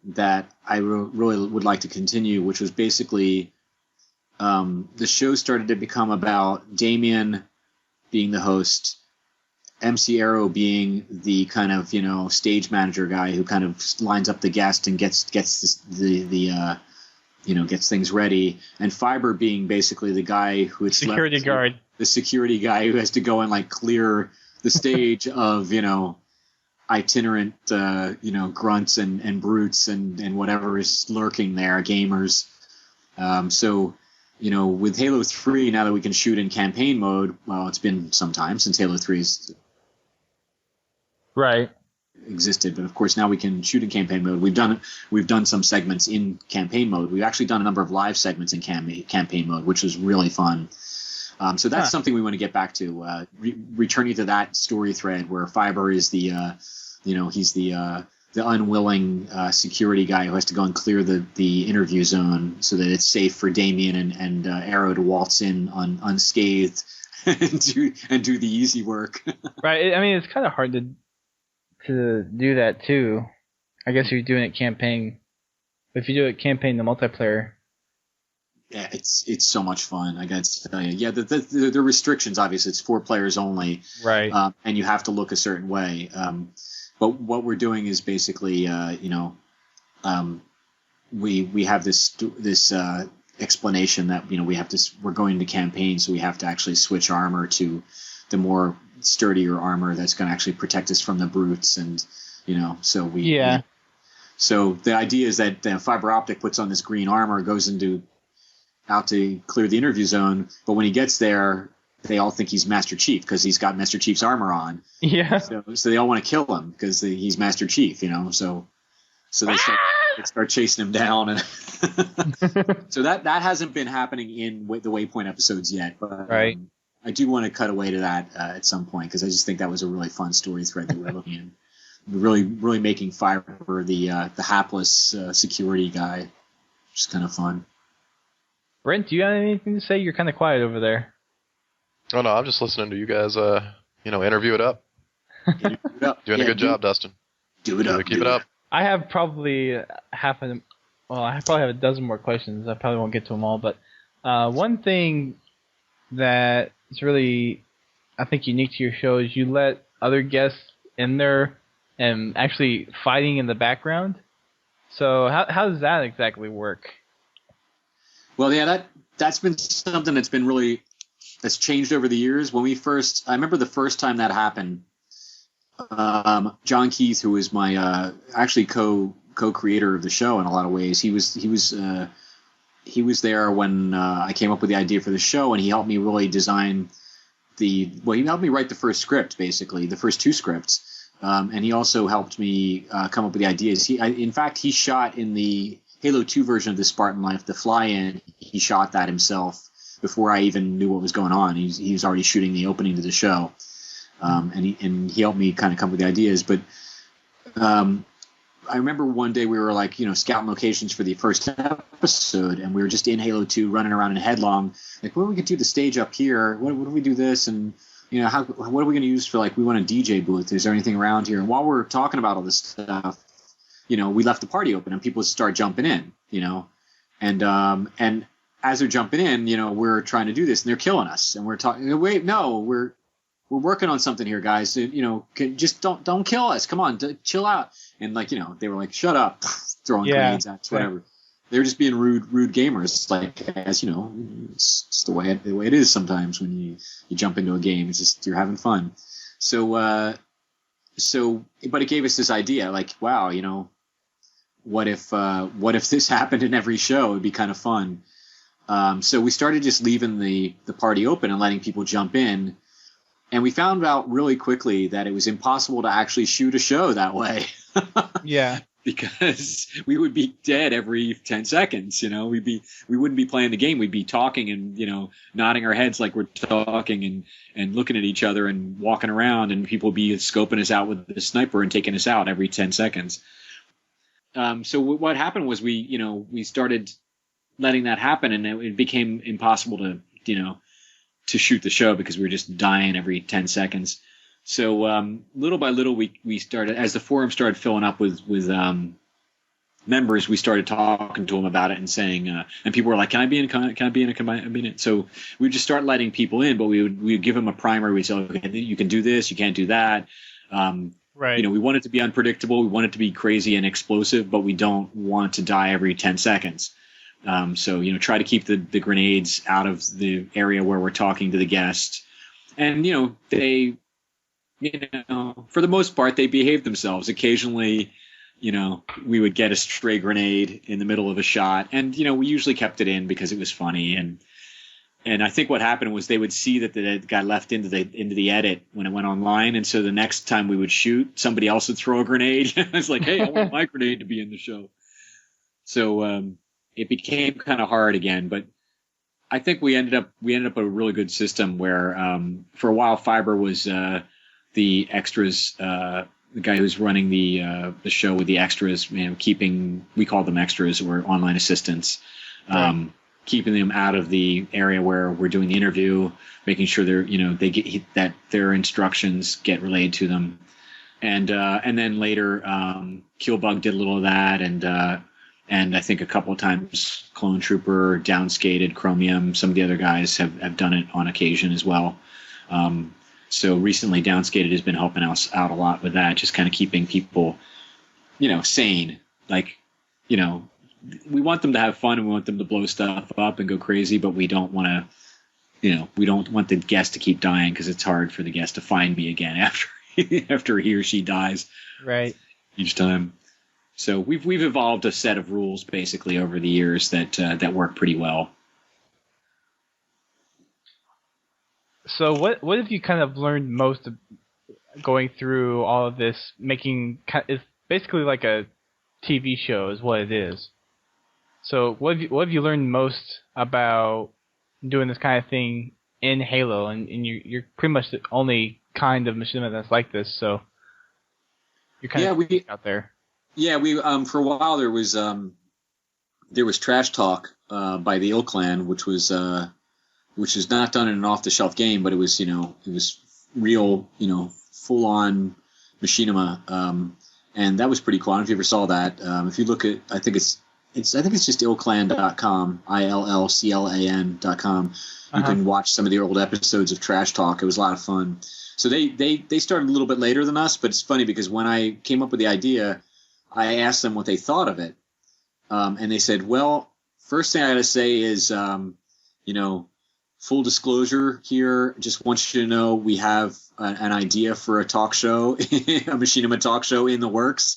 that I really would like to continue, which was basically the show started to become about Damian being the host, MC Arrow being the kind of, stage manager guy who kind of lines up the guest and gets gets things ready, and Fiber being basically the guy who it's security guard, the security guy who has to go and like clear the stage of itinerant grunts and brutes and whatever is lurking there, gamers. So with Halo 3, now that we can shoot in campaign mode, well, it's been some time since Halo 3's right existed, but of course now we can shoot in campaign mode. We've done some segments in campaign mode. We've actually done a number of live segments in campaign mode, which was really fun. So that's something we want to get back to, returning to that story thread where Fiber is the he's the unwilling security guy who has to go and clear the interview zone so that it's safe for Damian and Arrow to waltz in unscathed and do the easy work. Right. I mean, it's kind of hard to do that too. I guess you're doing it campaign. If you do it campaign, the multiplayer. Yeah, it's so much fun. I got to tell you. Yeah, the restrictions, obviously, it's 4 players only. Right. And you have to look a certain way. But what we're doing is basically, we have this explanation that we're going to campaign, so we have to actually switch armor to the more sturdier armor that's going to actually protect us from the brutes, and so we. Yeah. So the idea is that Fiber Optic puts on this green armor, goes out to clear the interview zone, but when he gets there, they all think he's Master Chief because he's got Master Chief's armor on. Yeah. So they all want to kill him because he's Master Chief, So they start chasing him down, and so that hasn't been happening in the Waypoint episodes yet. But right. I do want to cut away to that at some point because I just think that was a really fun story thread that we're looking at. Really, really making Fiber the hapless security guy, which is kind of fun. Brent, do you have anything to say? You're kind of quiet over there. Oh no, I'm just listening to you guys. Interview it up. Doing a good job, Dustin. Do it up. Keep it up. I have probably I probably have a dozen more questions. I probably won't get to them all, but one thing that is really, I think, unique to your show is you let other guests in there and actually fighting in the background. So how does that exactly work? Well, yeah, that's been something that's changed over the years. I remember the first time that happened, John Keith, who was my actually co-creator of the show in a lot of ways, he was there when I came up with the idea for the show, and he helped me really design he helped me write the first script, basically, the first 2 scripts. And he also helped me come up with the ideas. In fact, he shot in the Halo 2 version of the Spartan Life, the fly-in. He shot that himself before I even knew what was going on. He was already shooting the opening to the show, and he helped me kind of come up with the ideas. But I remember one day we were scouting locations for the first episode, and we were just in Halo 2 running around in headlong. Like, what we could do the stage up here? What if we do this? And what are we going to use for, we want a DJ booth? Is there anything around here? And while we're talking about all this stuff, we left the party open and people start jumping in, and as they're jumping in, we're trying to do this and they're killing us, and we're talking, wait, no, we're working on something here, guys. Just don't kill us. Come on, chill out. And they were like, shut up, throwing grenades at us, whatever. They were just being rude gamers, as it's the way it is sometimes when you jump into a game. It's just, you're having fun. So but it gave us this idea, wow, what if this happened in every show? It'd be kind of fun. So we started just leaving the party open and letting people jump in. And we found out really quickly that it was impossible to actually shoot a show that way. Yeah. Because we would be dead every 10 seconds, we wouldn't be playing the game. We'd be talking and, nodding our heads like we're talking and looking at each other and walking around, and people would be scoping us out with the sniper and taking us out every 10 seconds. So what happened was we letting that happen, and it became impossible to shoot the show because we were just dying every 10 seconds. So little by little, we started, as the forum started filling up with members, we started talking to them about it and saying, and people were like, "Can I be in? Can I be in? Can I be in?" So we would just start letting people in, but we would give them a primer. We'd say, "Okay, you can do this, you can't do that." Right. We want it to be unpredictable. We want it to be crazy and explosive, but we don't want to die every 10 seconds. So try to keep the grenades out of the area where we're talking to the guest. And they, for the most part, they behave themselves. Occasionally, we would get a stray grenade in the middle of a shot, and we usually kept it in because it was funny. And I think what happened was they would see that it got left into the edit when it went online, and so the next time we would shoot, somebody else would throw a grenade. It's like, hey, I want my grenade to be in the show. So it became kind of hard again, but I think we ended up with a really good system where for a while Fiber was the extras. The guy who's running the show with the extras, we call them extras or online assistants, keeping them out of the area where we're doing the interview, making sure they get that their instructions get relayed to them, and then later Keelbug did a little of that, and I think a couple of times Clone Trooper, Downskated, Chromium, some of the other guys have done it on occasion as well. So recently, Downskated has been helping us out a lot with that, just kind of keeping people, sane. Like, we want them to have fun and we want them to blow stuff up and go crazy, but we don't want to, we don't want the guest to keep dying because it's hard for the guest to find me again after he or she dies. Right. Each time. So we've evolved a set of rules basically over the years that work pretty well. So what have you kind of learned most going through all of this? It's basically like a TV show is what it is. So what have you learned most about doing this kind of thing in Halo? And you're pretty much the only kind of machinima that's like this. So you're kind of out there. Yeah, we for a while there was Trash Talk by the Ill Clan, which was not done in an off-the-shelf game, but it was real, full on machinima, and that was pretty cool. I don't know if you ever saw that. If you look at, I think it's just illclan.com, ILLCLAN.com. You can watch some of the old episodes of Trash Talk. It was a lot of fun. So they started a little bit later than us, but it's funny because when I came up with the idea, I asked them what they thought of it, and they said, "Well, first thing I got to say is, full disclosure here, just want you to know we have an idea for a talk show, a machinima talk show in the works,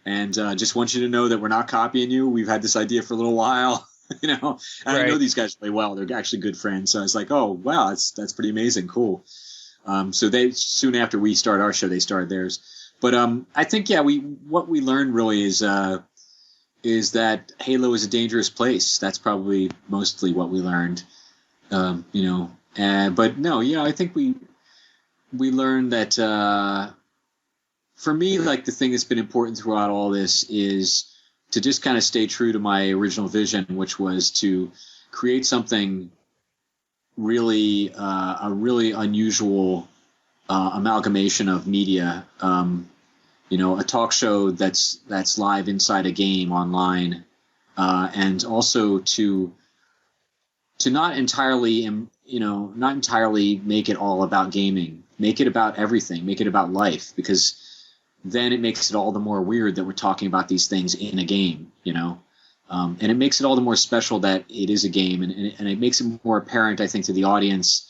and just want you to know that we're not copying you. We've had this idea for a little while, and Right. I know these guys really well. They're actually good friends. So I was like, oh wow, that's pretty amazing, cool. So they soon after we started our show, they started theirs. But I think what we learned really is that Halo is a dangerous place. That's probably mostly what we learned. But no, I think we learned that for me, like the thing that's been important throughout all this is to just kind of stay true to my original vision, which was to create something really a really unusual amalgamation of media. A talk show that's live inside a game online, and also to not entirely make it all about gaming. Make it about everything. Make it about life, because then it makes it all the more weird that we're talking about these things in a game, and it makes it all the more special that it is a game, and it makes it more apparent, I think, to the audience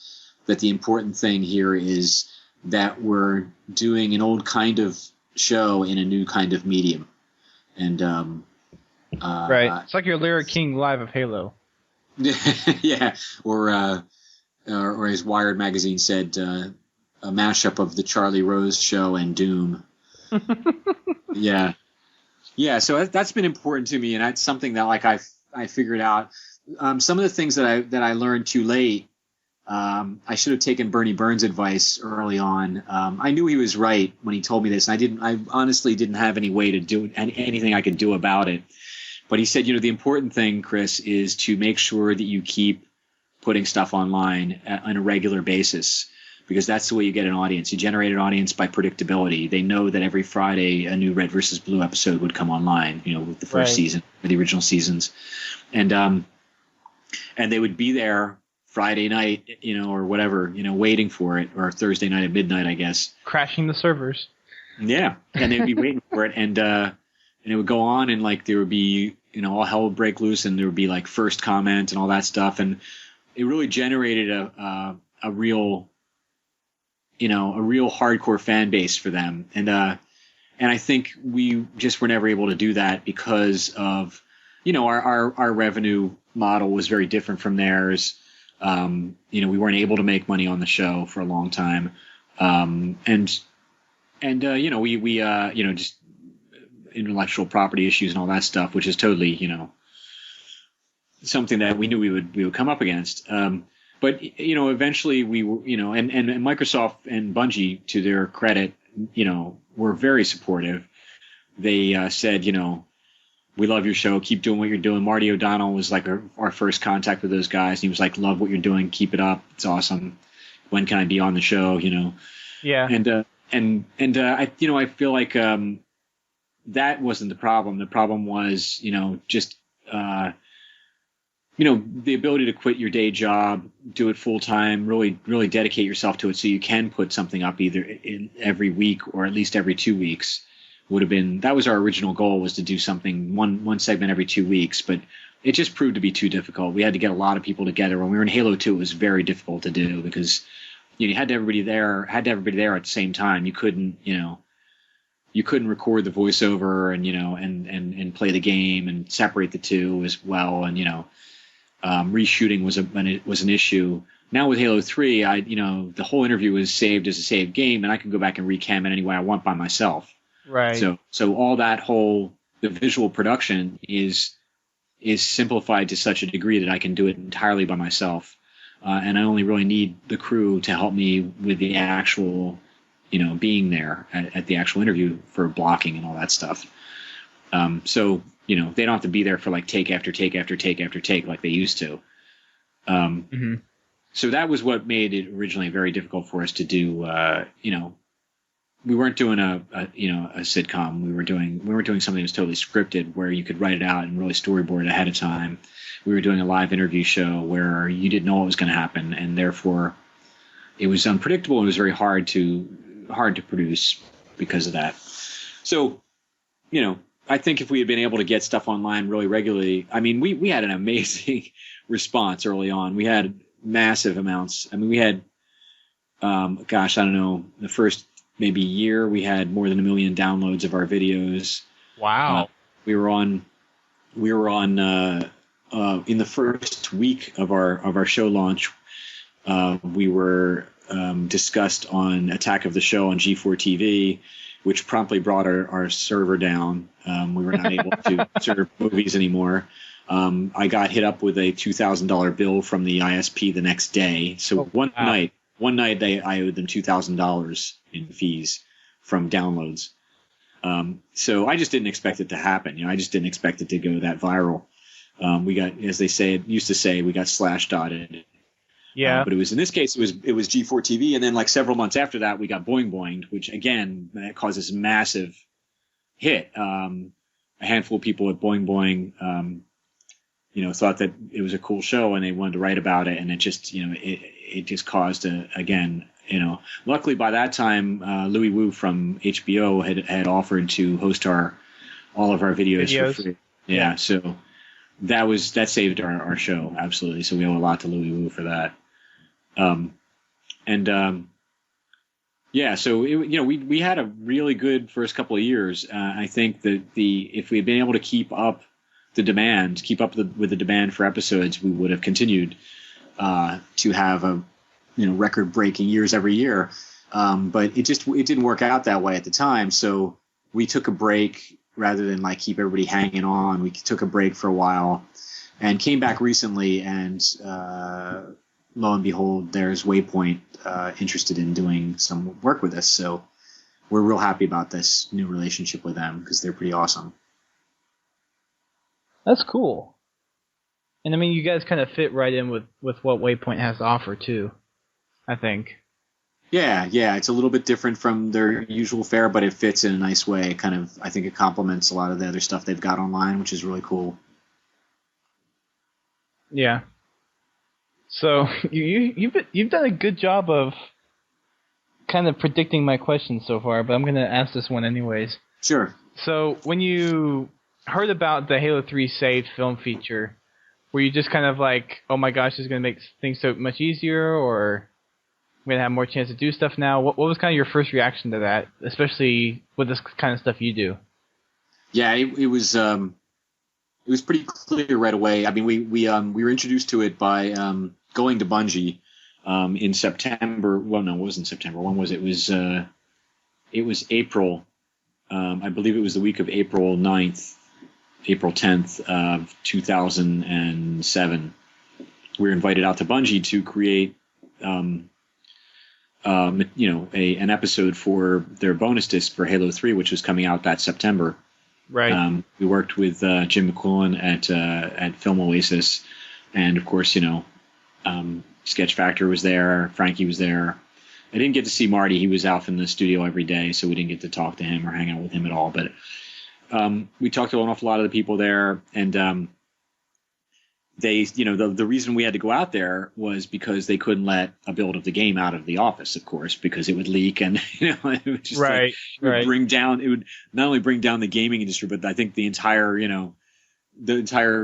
that the important thing here is that we're doing an old kind of show in a new kind of medium. And right, it's like your Lyra King live of Halo. Yeah, or as Wired magazine said, a mashup of the Charlie Rose show and Doom. Yeah. So that's been important to me, and that's something that I figured out. Some of the things that I learned too late. I should have taken Bernie Burns' advice early on. I knew he was right when he told me this, and I honestly didn't have any way to do anything I could do about it. But he said, the important thing, Chris, is to make sure that you keep putting stuff online on a regular basis, because that's the way you get an audience. You generate an audience by predictability. They know that every Friday a new Red versus Blue episode would come online, with the first season or the original seasons. And they would be there Friday night, or whatever, waiting for it, or Thursday night at midnight, I guess. Crashing the servers. Yeah. And they'd be waiting for it. And it would go on, and like there would be, all hell would break loose, and there would be like first comment and all that stuff. And it really generated a real hardcore fan base for them. And I think we just were never able to do that because of, our revenue model was very different from theirs. We weren't able to make money on the show for a long time. We just intellectual property issues and all that stuff, which is totally, something that we knew we would come up against. But eventually we were, and Microsoft and Bungie, to their credit, were very supportive. They said, we love your show. Keep doing what you're doing. Marty O'Donnell was like our first contact with those guys. He was like, love what you're doing. Keep it up. It's awesome. When can I be on the show? Yeah. And I feel like that wasn't the problem. The problem was, just the ability to quit your day job, do it full time, really, really dedicate yourself to it, so you can put something up either every week or at least every 2 weeks. That was our original goal, was to do something one segment every 2 weeks, but it just proved to be too difficult. We had to get a lot of people together. When we were in Halo 2, it was very difficult to do because you had to have everybody there at the same time. You couldn't record the voiceover and play the game and separate the two as well. And reshooting was an issue. Now with Halo 3, the whole interview is saved as a saved game, and I can go back and recam it any way I want by myself. Right. So all that the visual production is simplified to such a degree that I can do it entirely by myself, and I only really need the crew to help me with the actual, being there at the actual interview for blocking and all that stuff. So they don't have to be there for like take after take after take after take like they used to. So that was what made it originally very difficult for us to do. We weren't doing a sitcom. We were doing something that was totally scripted, where you could write it out and really storyboard it ahead of time. We were doing a live interview show where you didn't know what was going to happen, and therefore it was unpredictable. It was very hard to produce because of that. So, I think if we had been able to get stuff online really regularly, I mean, we had an amazing response early on. We had massive amounts. I mean, we had, I don't know, the first maybe year we had more than 1 million downloads of our videos. Wow. We were on in the first week of our show launch. We were discussed on Attack of the Show on G4 TV, which promptly brought our server down. We were not able to serve movies anymore. I got hit up with a $2,000 bill from the ISP the next day. So one night I owed them $2,000 in fees from downloads. So I just didn't expect it to happen. I just didn't expect it to go that viral. We got, as they used to say, we got slash dotted. Yeah. But in this case, it was G4 TV, and then like several months after that, we got Boing Boinged, which again that caused this massive hit. A handful of people at Boing Boing, thought that it was a cool show, and they wanted to write about it, and it just, it just caused Luckily by that time, Louis Wu from HBO had offered to host all of our videos for free. Yeah, so that saved our show, absolutely. So we owe a lot to Louis Wu for that. So we had a really good first couple of years. I think that if we had been able to keep up with the demand for episodes, we would have continued to have record-breaking years every year. But it didn't work out that way at the time. So we took a break rather than like keep everybody hanging on. We took a break for a while and came back recently, and lo and behold, there's Waypoint interested in doing some work with us. So we're real happy about this new relationship with them because they're pretty awesome. That's cool. And I mean, you guys kind of fit right in with what Waypoint has to offer too, I think. Yeah, it's a little bit different from their usual fare, but it fits in a nice way. Kind of, I think it complements a lot of the other stuff they've got online, which is really cool. Yeah. So you've done a good job of kind of predicting my questions so far, but I'm going to ask this one anyways. Sure. So when you heard about the Halo 3 saved film feature, were you just kind of like, oh my gosh, this is going to make things so much easier, or I'm going to have more chance to do stuff now? What was kind of your first reaction to that, especially with this kind of stuff you do? Yeah, it was pretty clear right away. I mean, we were introduced to it by going to Bungie in September. Well, no, it wasn't September. When was it? It was April. I believe it was the week of April 9th, April 10th of 2007. We were invited out to Bungie to create, an episode for their bonus disc for Halo 3, which was coming out that September. Right. We worked with Jim McClellan at Film Oasis, and of course, Sketch Factor was there, Frankie was there. I didn't get to see Marty; he was out in the studio every day, so we didn't get to talk to him or hang out with him at all. But we talked to an awful lot of the people there, and they, the reason we had to go out there was because they couldn't let a build of the game out of the office, of course, because it would leak, and it would just right. bring down. It would not only bring down the gaming industry, but I think the entire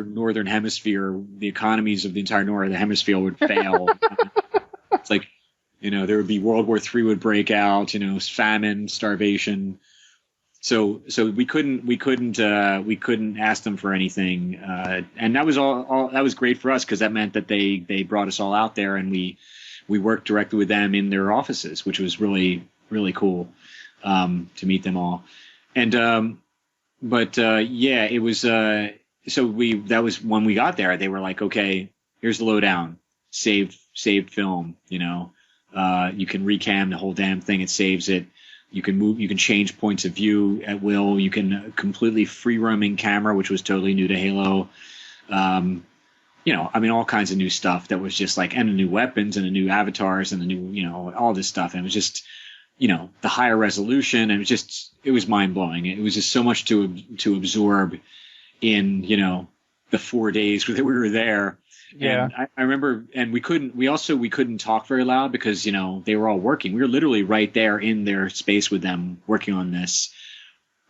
northern hemisphere, the economies of the entire northern hemisphere would fail. It's like, there would be World War III would break out, famine, starvation. So we couldn't ask them for anything, and that was all that was great for us, because that meant that they brought us all out there, and we worked directly with them in their offices, which was really, really cool to meet them all. And it was that was when we got there. They were like, okay, here's the lowdown, saved film. You can recam the whole damn thing; it saves it. You can move. You can change points of view at will. You can completely free roaming camera, which was totally new to Halo. All kinds of new stuff that was just like, and the new weapons and the new avatars and the new, all this stuff. And it was just, the higher resolution. And it was mind blowing. It was just so much to absorb in, the 4 days that we were there. Yeah. And I remember, and we couldn't talk very loud because, they were all working. We were literally right there in their space with them, working on this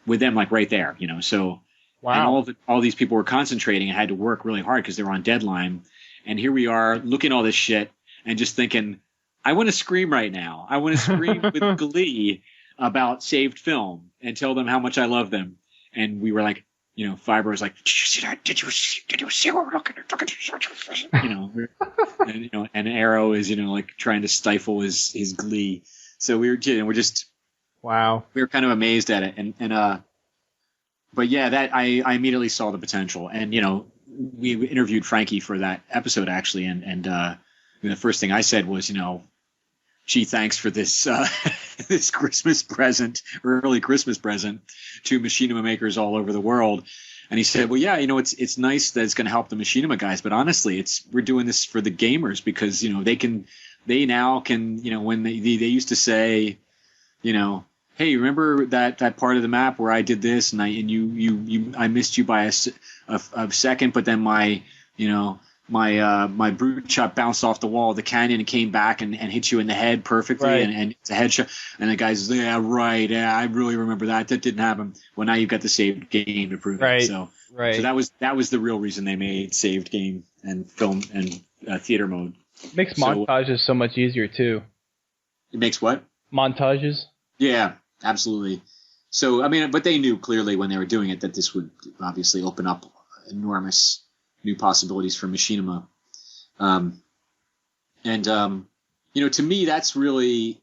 with them, like right there, so. Wow. And all these people were concentrating and had to work really hard because they were on deadline. And here we are looking at all this shit and just thinking, I want to scream right now. I want to scream with glee about saved film and tell them how much I love them. And we were like, Fiber was like, did you see that? Did you see what we're looking at? And Arrow is, like trying to stifle his glee. So we're just, wow. We were kind of amazed at it. But yeah, that I immediately saw the potential. And, we interviewed Frankie for that episode actually. And the first thing I said was, gee, thanks for this this Christmas present, early Christmas present to machinima makers all over the world. And he said, well, yeah, it's nice that it's going to help the machinima guys, but honestly, we're doing this for the gamers because, they now can, when they used to say, hey, remember that part of the map where I did this and I missed you by a second, but then my brute shot bounced off the wall of the canyon and came back and hit you in the head perfectly, right. and it's a headshot. And the guy's, yeah, right, yeah, I really remember that. That didn't happen. Well, now you've got the saved game to prove right. it. So that was the real reason they made saved game and film and theater mode. It makes montages so much easier too. It makes what? Montages. Yeah, absolutely. So but they knew clearly when they were doing it that this would obviously open up enormous new possibilities for machinima. To me, that's really,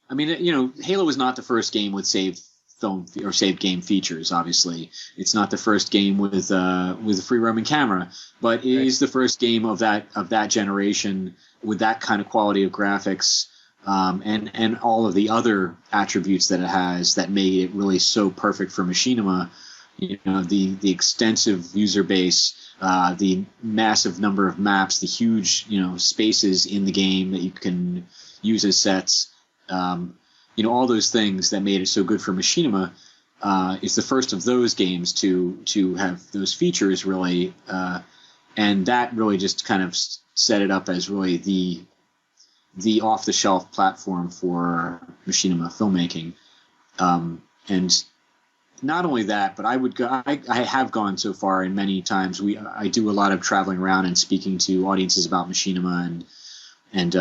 Halo was not the first game with saved film or saved game features. Obviously, it's not the first game with a free roaming camera, but it is the first game of that generation with that kind of quality of graphics, and all of the other attributes that it has that made it really so perfect for machinima. the extensive user base, the massive number of maps, the huge spaces in the game that you can use as sets, all those things that made it so good for Machinima. It's the first of those games to have those features really, and that really just kind of set it up as really the off-the-shelf platform for Machinima filmmaking. And not only that, but I have gone so far, and many times I do a lot of traveling around and speaking to audiences about Machinima and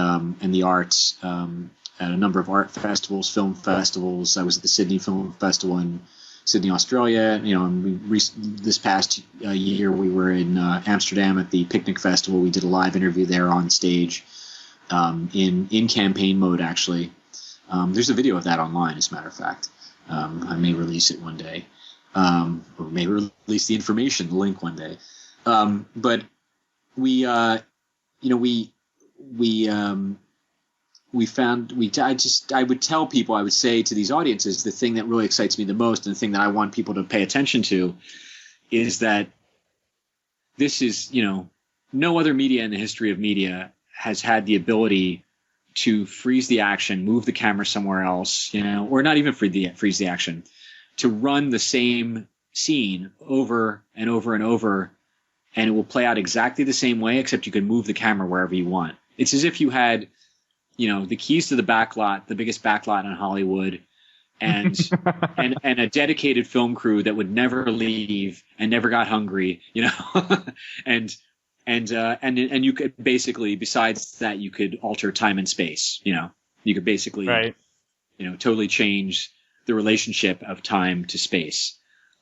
the arts at a number of art festivals, film festivals. I was at the Sydney Film Festival in Sydney, Australia. And this past year we were in Amsterdam at the Picnic Festival. We did a live interview there on stage in campaign mode, actually. There's a video of that online, as a matter of fact. I may release it one day, or may release the information, the link one day. But I would tell people, I would say to these audiences, the thing that really excites me the most, and the thing that I want people to pay attention to, is that this is, no other media in the history of media has had the ability to freeze the action, move the camera somewhere else, or not even freeze the action, to run the same scene over and over and over, and it will play out exactly the same way, except you can move the camera wherever you want. It's as if you had, the keys to the backlot, the biggest backlot in Hollywood, and and a dedicated film crew that would never leave and never got hungry, and you could basically, besides that, you could alter time and space. You could basically, totally change the relationship of time to space,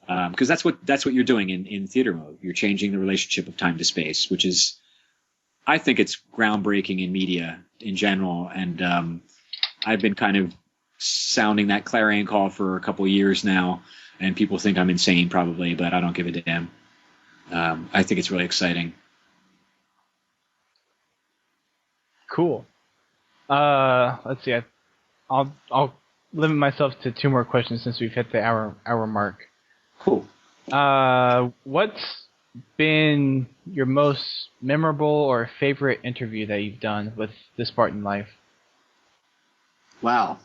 because that's what you're doing in theater mode. You're changing the relationship of time to space, which is, I think it's groundbreaking in media in general. And I've been kind of sounding that clarion call for a couple of years now, and people think I'm insane probably, but I don't give a damn. I think it's really exciting. Cool. Let's see. I'll limit myself to 2 more questions since we've hit the hour mark. Cool. What's been your most memorable or favorite interview that you've done with the Spartan Life? Wow.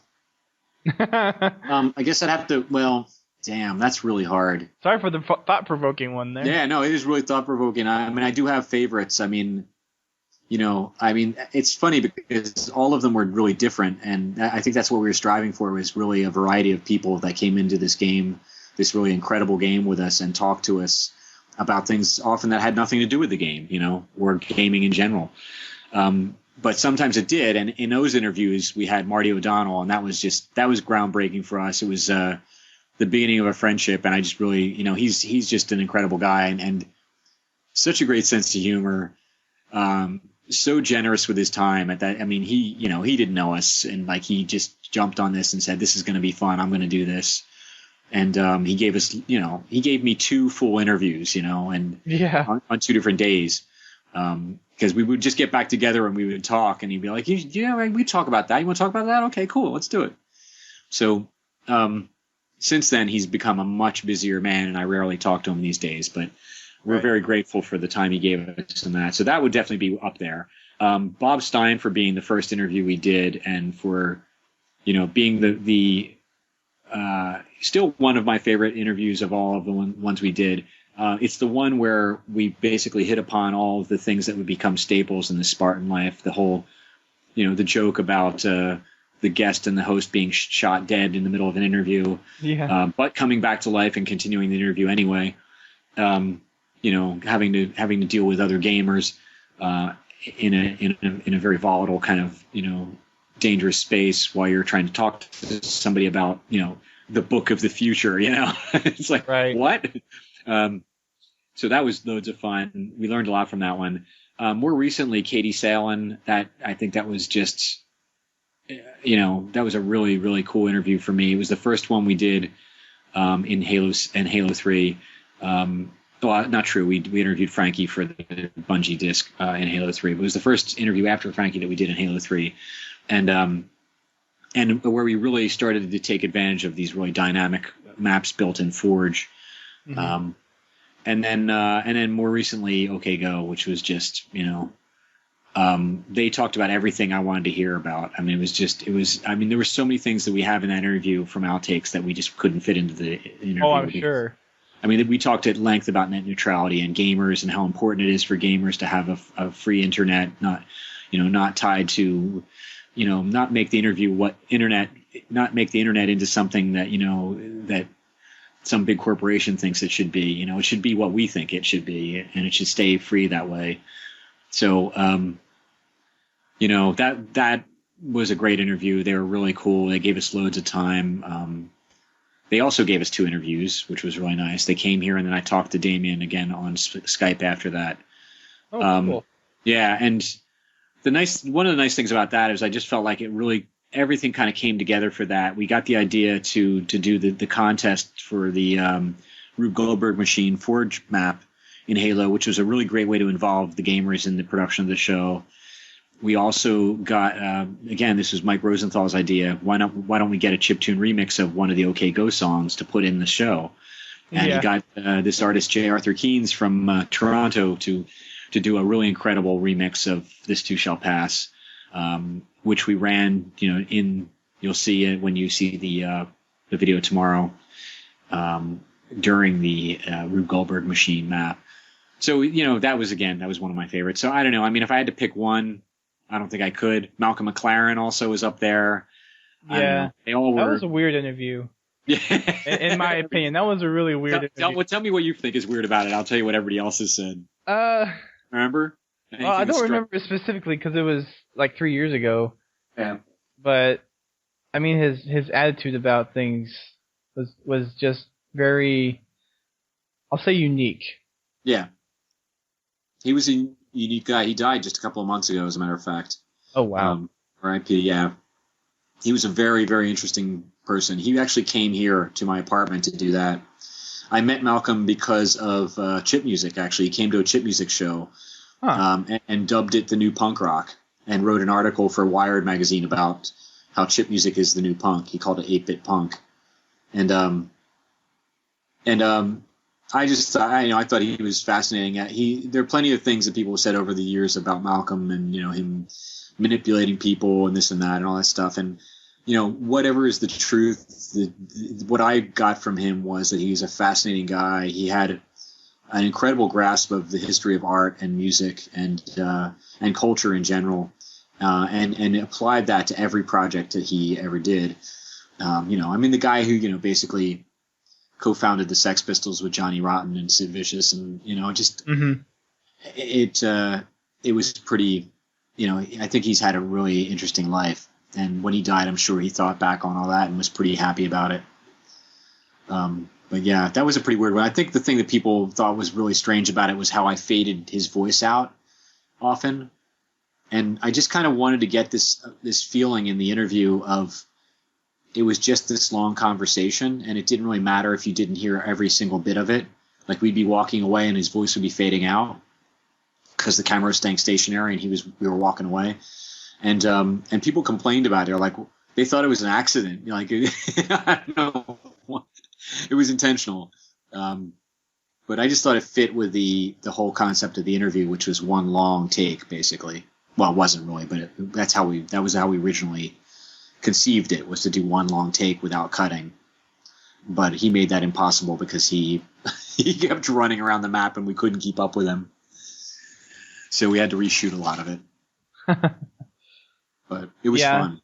I guess I'd have to. Well, damn, that's really hard. Sorry for the thought-provoking one there. Yeah, no, it is really thought-provoking. I do have favorites. It's funny because all of them were really different, and I think that's what we were striving for, was really a variety of people that came into this game, this really incredible game, with us and talked to us about things often that had nothing to do with the game, or gaming in general. But sometimes it did, and in those interviews we had Marty O'Donnell, and that was groundbreaking for us. It was the beginning of a friendship, and I just really, he's just an incredible guy, and such a great sense of humor. So generous with his time at that. He didn't know us, and he just jumped on this and said, "This is going to be fun. I'm going to do this." And he gave us, he gave me 2 full interviews, on 2 different days, because we would just get back together and we would talk, and he'd be like, we talk about that. You want to talk about that? Okay, cool, let's do it. So since then, he's become a much busier man, and I rarely talk to him these days, but we're very grateful for the time he gave us and that. So that would definitely be up there. Bob Stein for being the first interview we did, and for, being the still one of my favorite interviews of all of the ones we did. It's the one where we basically hit upon all of the things that would become staples in the Spartan Life. The whole, the joke about the guest and the host being shot dead in the middle of an interview, but coming back to life and continuing the interview anyway. Having to deal with other gamers in a very volatile kind of dangerous space while you're trying to talk to somebody about the book of the future. It's like, what? So that was loads of fun. We learned a lot from that one. More recently, Katie Salen. I think that was just that was a really, really cool interview for me. It was the first one we did in Halo 3. Well, not true. We interviewed Frankie for the Bungie disc in Halo 3. But it was the first interview after Frankie that we did in Halo 3. And where we really started to take advantage of these really dynamic maps built in Forge, Mm-hmm. And then more recently, OK Go, which was just, they talked about everything I wanted to hear about. I mean, there were so many things that we have in that interview from outtakes that we just couldn't fit into the interview. Oh, I'm sure. I mean, we talked at length about net neutrality and gamers and how important it is for gamers to have a free internet, not tied to, not make the internet into something that, that some big corporation thinks it should be. It should be what we think it should be, and it should stay free that way. So, that was a great interview. They were really cool. They gave us loads of time. They also gave us 2 interviews, which was really nice. They came here, and then I talked to Damian again on Skype after that. Oh, cool. Yeah, and one of the nice things about that is I just felt like everything kind of came together for that. We got the idea to do the contest for the Rube Goldberg Machine Forge map in Halo, which was a really great way to involve the gamers in the production of the show. We also got, again, this was Mike Rosenthal's idea. Why don't we get a chiptune remix of one of the OK Go songs to put in the show? And he got this artist, J. Arthur Keynes from Toronto, to do a really incredible remix of This Too Shall Pass, which we ran, you'll see it when you see the video tomorrow, during the Rube Goldberg Machine map. So, that was one of my favorites. So I don't know. I mean, if I had to pick one, I don't think I could. Malcolm McLaren also was up there. Yeah. They all were. That was a weird interview. Yeah. In my opinion, that was a really weird interview. Tell me what you think is weird about it. I'll tell you what everybody else has said. Remember? Well, I don't remember specifically because it was like 3 years ago. Yeah. But I mean, his attitude about things was just very, I'll say, unique. Yeah. He was a unique guy. He died just a couple of months ago, as a matter of fact. Oh, wow. R.I.P., yeah. He was a very, very interesting person. He actually came here to my apartment to do that. I met Malcolm because of chip music, actually. He came to a chip music show and dubbed it the new punk rock, and wrote an article for Wired magazine about how chip music is the new punk. He called it 8-bit punk. I thought he was fascinating. There are plenty of things that people have said over the years about Malcolm and, him manipulating people and this and that and all that stuff. And, whatever is the truth, what I got from him was that he's a fascinating guy. He had an incredible grasp of the history of art and music and culture in general, and applied that to every project that he ever did. The guy who, basically co-founded the Sex Pistols with Johnny Rotten and Sid Vicious, and it was pretty. I think he's had a really interesting life, and when he died, I'm sure he thought back on all that and was pretty happy about it. But yeah, that was a pretty weird one. I think the thing that people thought was really strange about it was how I faded his voice out often, and I just kind of wanted to get this feeling in the interview of. It was just this long conversation, and it didn't really matter if you didn't hear every single bit of it. Like, we'd be walking away and his voice would be fading out because the camera was staying stationary and we were walking away. And people complained about it. Like, they thought it was an accident. Like, I don't know. It was intentional. But I just thought it fit with the whole concept of the interview, which was one long take, basically. Well, it wasn't really, but that was how we originally conceived it, was to do one long take without cutting. But he made that impossible because he kept running around the map and we couldn't keep up with him. So we had to reshoot a lot of it. But it was fun.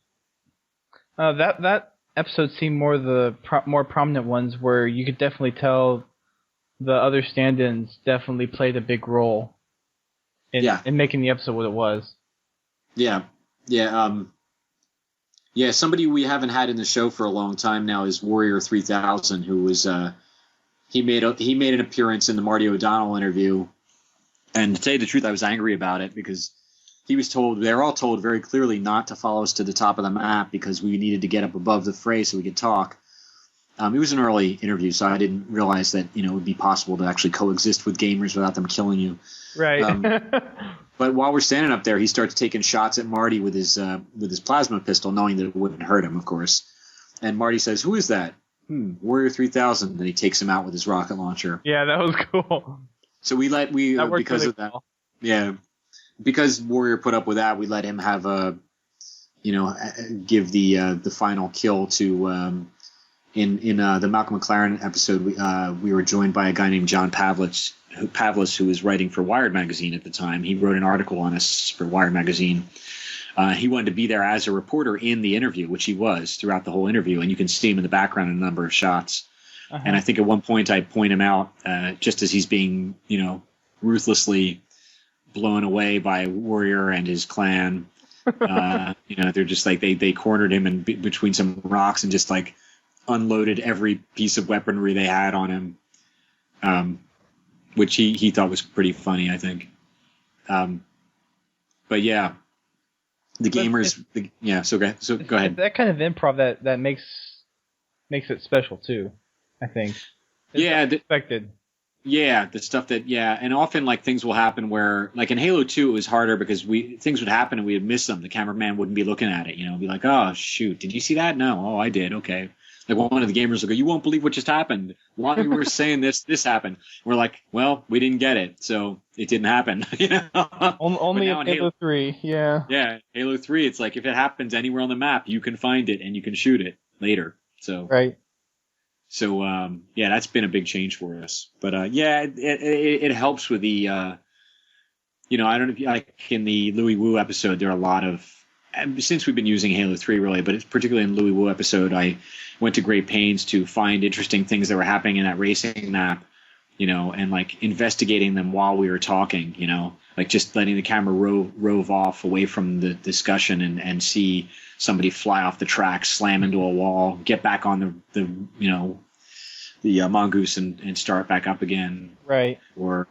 That episode seemed more the more prominent ones where you could definitely tell the other stand-ins definitely played a big role in making the episode what it was. Yeah. Yeah, somebody we haven't had in the show for a long time now is Warrior 3000, who was he made an appearance in the Marty O'Donnell interview, and to tell you the truth, I was angry about it because they were all told very clearly not to follow us to the top of the map because we needed to get up above the fray so we could talk. It was an early interview, so I didn't realize that it would be possible to actually coexist with gamers without them killing you. Right. But while we're standing up there, he starts taking shots at Marty with his plasma pistol, knowing that it wouldn't hurt him, of course. And Marty says, "Who is that?" Warrior 3000. Then he takes him out with his rocket launcher. Yeah, that was cool. So that because really of that. Cool. Yeah, because Warrior put up with that, we let him have give the final kill to in the Malcolm McLaren episode. We were joined by a guy named John Pavlis, who was writing for Wired magazine at the time. He wrote an article on us for Wired magazine. He wanted to be there as a reporter in the interview, which he was throughout the whole interview, and you can see him in the background in a number of shots. Uh-huh. And I think at one point I point him out just as he's being, ruthlessly blown away by Warrior and his clan. They're just like they cornered him in between some rocks and just like unloaded every piece of weaponry they had on him, which he thought was pretty funny, I think. But yeah, the gamers. So go ahead. That kind of improv that makes it special too, I think. It's unexpected. Yeah, the stuff and often like things will happen where, like in Halo 2, it was harder because things would happen and we would miss them. The cameraman wouldn't be looking at it, be like, oh shoot, did you see that? No, oh I did, okay. Like one of the gamers will go, you won't believe what just happened. While you were saying this happened. We're like, well, we didn't get it, so it didn't happen. Only in Halo 3, yeah. Yeah, Halo 3, it's like if it happens anywhere on the map, you can find it and you can shoot it later. So right. So, that's been a big change for us. But, it helps with the, I don't know if like in the Louis Wu episode, there are a lot of, since we've been using Halo 3 really, but it's particularly in the Louis Wu episode, I went to great pains to find interesting things that were happening in that racing map, and like investigating them while we were talking, like just letting the camera rove off away from the discussion and see somebody fly off the track, slam into a wall, get back on the mongoose and start back up again. Right. Or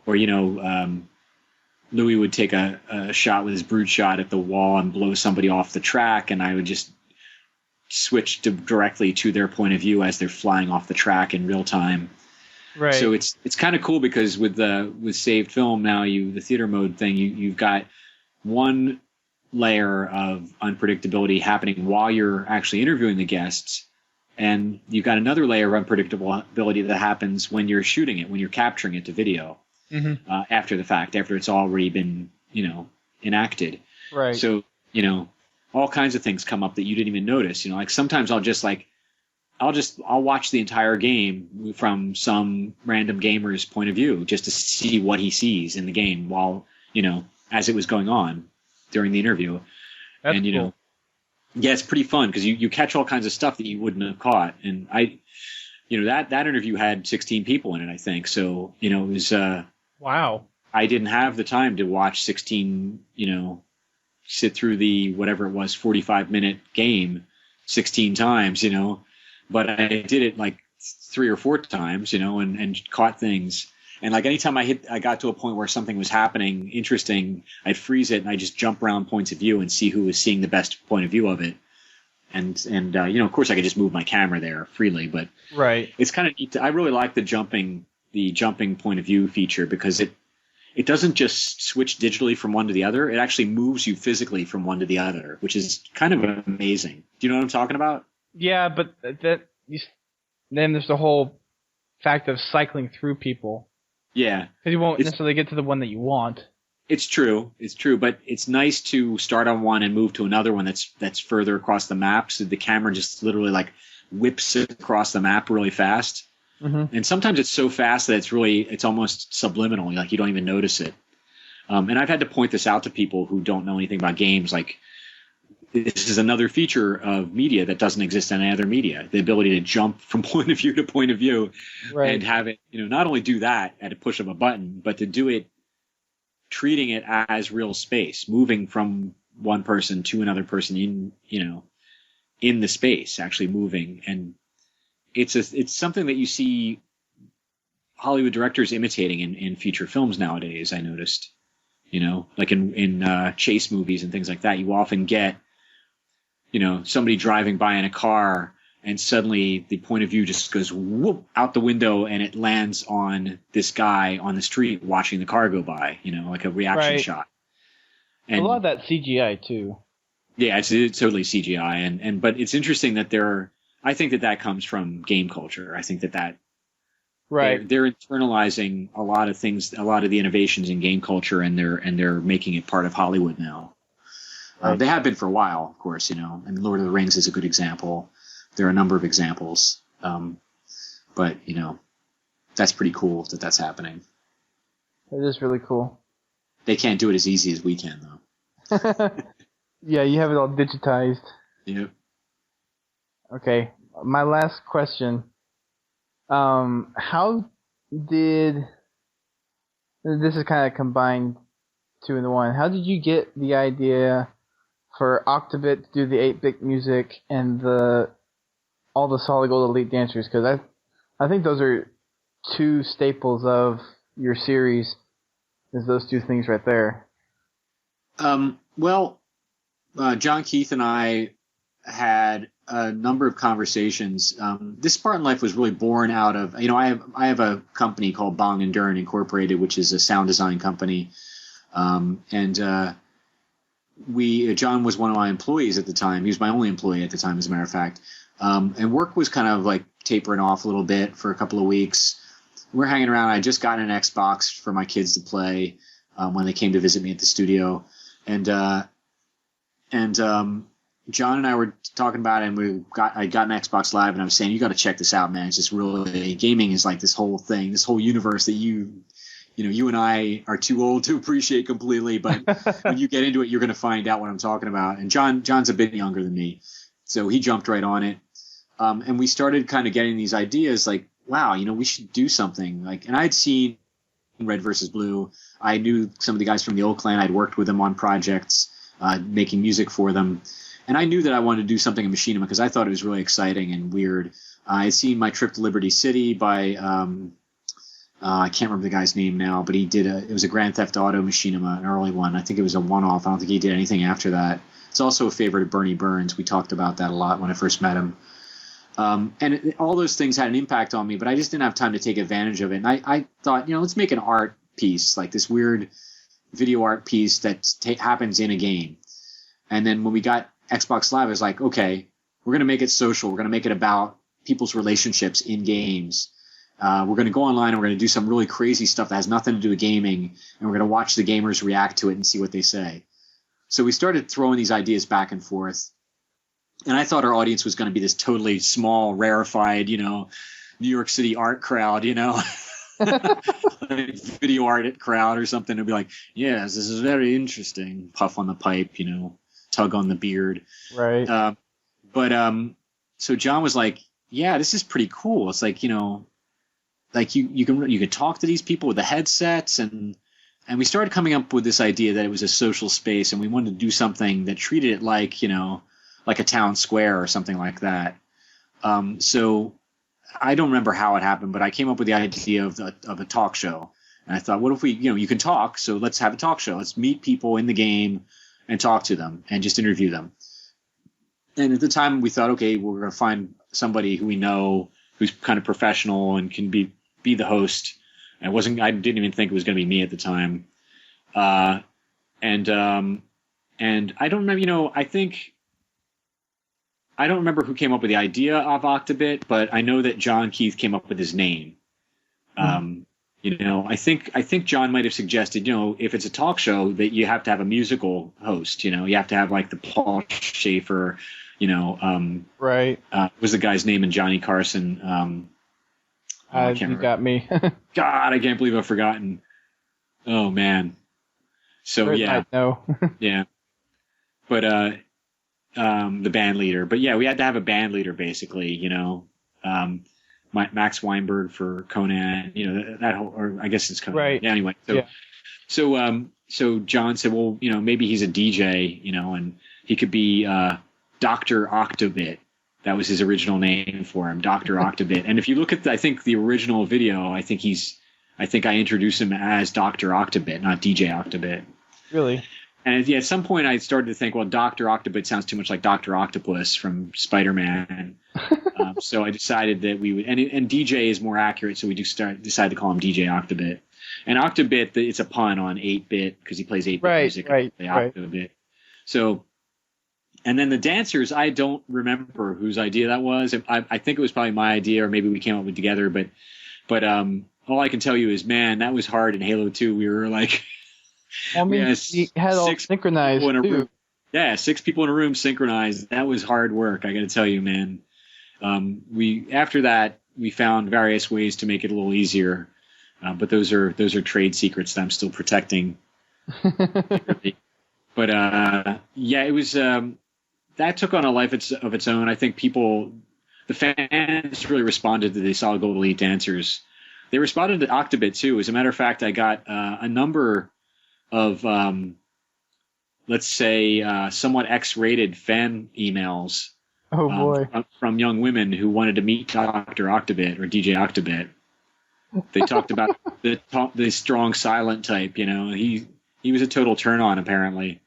Louis would take a shot with his brood shot at the wall and blow somebody off the track, and I would just switch directly to their point of view as they're flying off the track in real time. Right. So it's kind of cool because with saved film now, the theater mode thing, you've got one layer of unpredictability happening while you're actually interviewing the guests, and you've got another layer of unpredictability that happens when you're shooting it, when you're capturing it to video, after the fact, after it's already been enacted. Right. So all kinds of things come up that you didn't even notice. Like sometimes I'll watch the entire game from some random gamer's point of view just to see what he sees in the game while as it was going on during the interview. That's cool. It's pretty fun because you catch all kinds of stuff that you wouldn't have caught. And that interview had 16 people in it, I think. So, it was, wow. I didn't have the time to watch 16, sit through the, whatever it was, 45-minute game 16 times, but I did it like 3 or 4 times, and caught things. And like anytime I got to a point where something was happening interesting, I'd freeze it and I'd just jump around points of view and see who was seeing the best point of view of it. And of course I could just move my camera there freely, but right. It's kind of neat. I really like the jumping point of view feature because it doesn't just switch digitally from one to the other. It actually moves you physically from one to the other, which is kind of amazing. Do you know what I'm talking about? Yeah, but then there's the whole fact of cycling through people. Yeah. Because you won't necessarily get to the one that you want. It's true, but it's nice to start on one and move to another one that's further across the map, so the camera just literally like whips it across the map really fast. Mm-hmm. And sometimes it's so fast that it's almost subliminal, like you don't even notice it. And I've had to point this out to people who don't know anything about games, like this is another feature of media that doesn't exist in any other media. The ability to jump from point of view to point of view, right. And have it, not only do that at a push of a button, but to do it, treating it as real space, moving from one person to another person in the space, actually moving. And it's something that you see Hollywood directors imitating in feature films nowadays. I noticed, like in chase movies and things like that, you often get, somebody driving by in a car and suddenly the point of view just goes whoop out the window and it lands on this guy on the street watching the car go by, like a reaction shot. And a lot of that CGI too. Yeah, it's totally CGI. But it's interesting that there I think that comes from game culture. I think that right. they're internalizing a lot of things, a lot of the innovations in game culture, and they're making it part of Hollywood now. Right. They have been for a while, of course, and Lord of the Rings is a good example. There are a number of examples. But, that's pretty cool that that's happening. It is really cool. They can't do it as easy as we can, though. Yeah, you have it all digitized. Yep. Okay, my last question. How did... This is kind of combined two into one. How did you get the idea for Octobit to do the 8-bit music and all the Solid Gold Elite Dancers? Because I think those are two staples of your series, is those two things right there. Well, John Keith and I had a number of conversations. This Spartan Life was really born out of, I have a company called Bong and Dern Incorporated, which is a sound design company. John was one of my employees at the time. He was my only employee at the time, as a matter of fact. And work was kind of like tapering off a little bit for a couple of weeks. We're hanging around. I just got an Xbox for my kids to play when they came to visit me at the studio. And John and I were talking about it, and I got an Xbox Live, and I was saying, you got to check this out, man. It's just really, gaming is like this whole thing, this whole universe that you and I are too old to appreciate completely, but when you get into it, you're going to find out what I'm talking about. And John's a bit younger than me, so he jumped right on it. And we started kind of getting these ideas like, wow, we should do something. And I'd seen Red versus Blue. I knew some of the guys from the old clan. I'd worked with them on projects, making music for them. And I knew that I wanted to do something in Machinima because I thought it was really exciting and weird. I had seen My Trip to Liberty City by, I can't remember the guy's name now, but it was a Grand Theft Auto Machinima, an early one. I think it was a one-off. I don't think he did anything after that. It's also a favorite of Bernie Burns. We talked about that a lot when I first met him. All those things had an impact on me, but I just didn't have time to take advantage of it. And I thought, let's make an art piece, like this weird video art piece that happens in a game. And then when we got Xbox Live, I was like, okay, we're going to make it social. We're going to make it about people's relationships in games. We're going to go online and we're going to do some really crazy stuff that has nothing to do with gaming, and we're going to watch the gamers react to it and see what they say. So we started throwing these ideas back and forth. And I thought our audience was going to be this totally small, rarefied, New York City art crowd, like video art crowd or something. It'd be like, yes, this is very interesting. Puff on the pipe, tug on the beard. Right. So John was like, yeah, this is pretty cool. It's like, like you can talk to these people with the headsets, and we started coming up with this idea that it was a social space, and we wanted to do something that treated it like, like a town square or something like that. So I don't remember how it happened, but I came up with the idea of a talk show. And I thought, what if we, you can talk, so let's have a talk show. Let's meet people in the game and talk to them and just interview them. And at the time we thought, okay, we're going to find somebody who we know who's kind of professional and can be the host. And I didn't even think it was going to be me at the time. And I don't remember, I don't remember who came up with the idea of Octobit, but I know that John Keith came up with his name. I think John might have suggested, if it's a talk show, that you have to have a musical host. You have to have like the Paul Schaefer, right. Was the guy's name in Johnny Carson? You got me. God, I can't believe I've forgotten. Oh man. So yeah, no. Yeah, but the band leader. But yeah, we had to have a band leader basically. Max Weinberg for Conan. That whole, or I guess it's Conan. Right. Yeah, anyway. So John said, well, maybe he's a DJ, and he could be Dr. Octobit. That was his original name for him, Dr. Octobit. And if you look at the original video, I think I introduced him as Dr. Octobit, not DJ Octobit. Really? And at some point I started to think, well, Dr. Octobit sounds too much like Dr. Octopus from Spider-Man. So I decided that we would, and DJ is more accurate, so we decided to call him DJ Octobit. And Octobit, it's a pun on 8-bit because he plays 8-bit music. Right. Octobit. So And then the dancers, I don't remember whose idea that was. I think it was probably my idea, or maybe we came up with it together. But all I can tell you is, man, that was hard in Halo 2. We were like, I mean, we had all synchronized too. Yeah, 6 people in a room synchronized. That was hard work. I got to tell you, man. After that, we found various ways to make it a little easier. But those are trade secrets that I'm still protecting. But yeah, it was that took on a life of its own. I think the fans really responded to the Solid Gold Elite dancers. They responded to Octobit too. As a matter of fact, I got a number of let's say somewhat X-rated fan emails. Oh boy! From young women who wanted to meet Dr. Octobit or DJ Octobit. They talked about the strong silent type. You know, he was a total turn on apparently.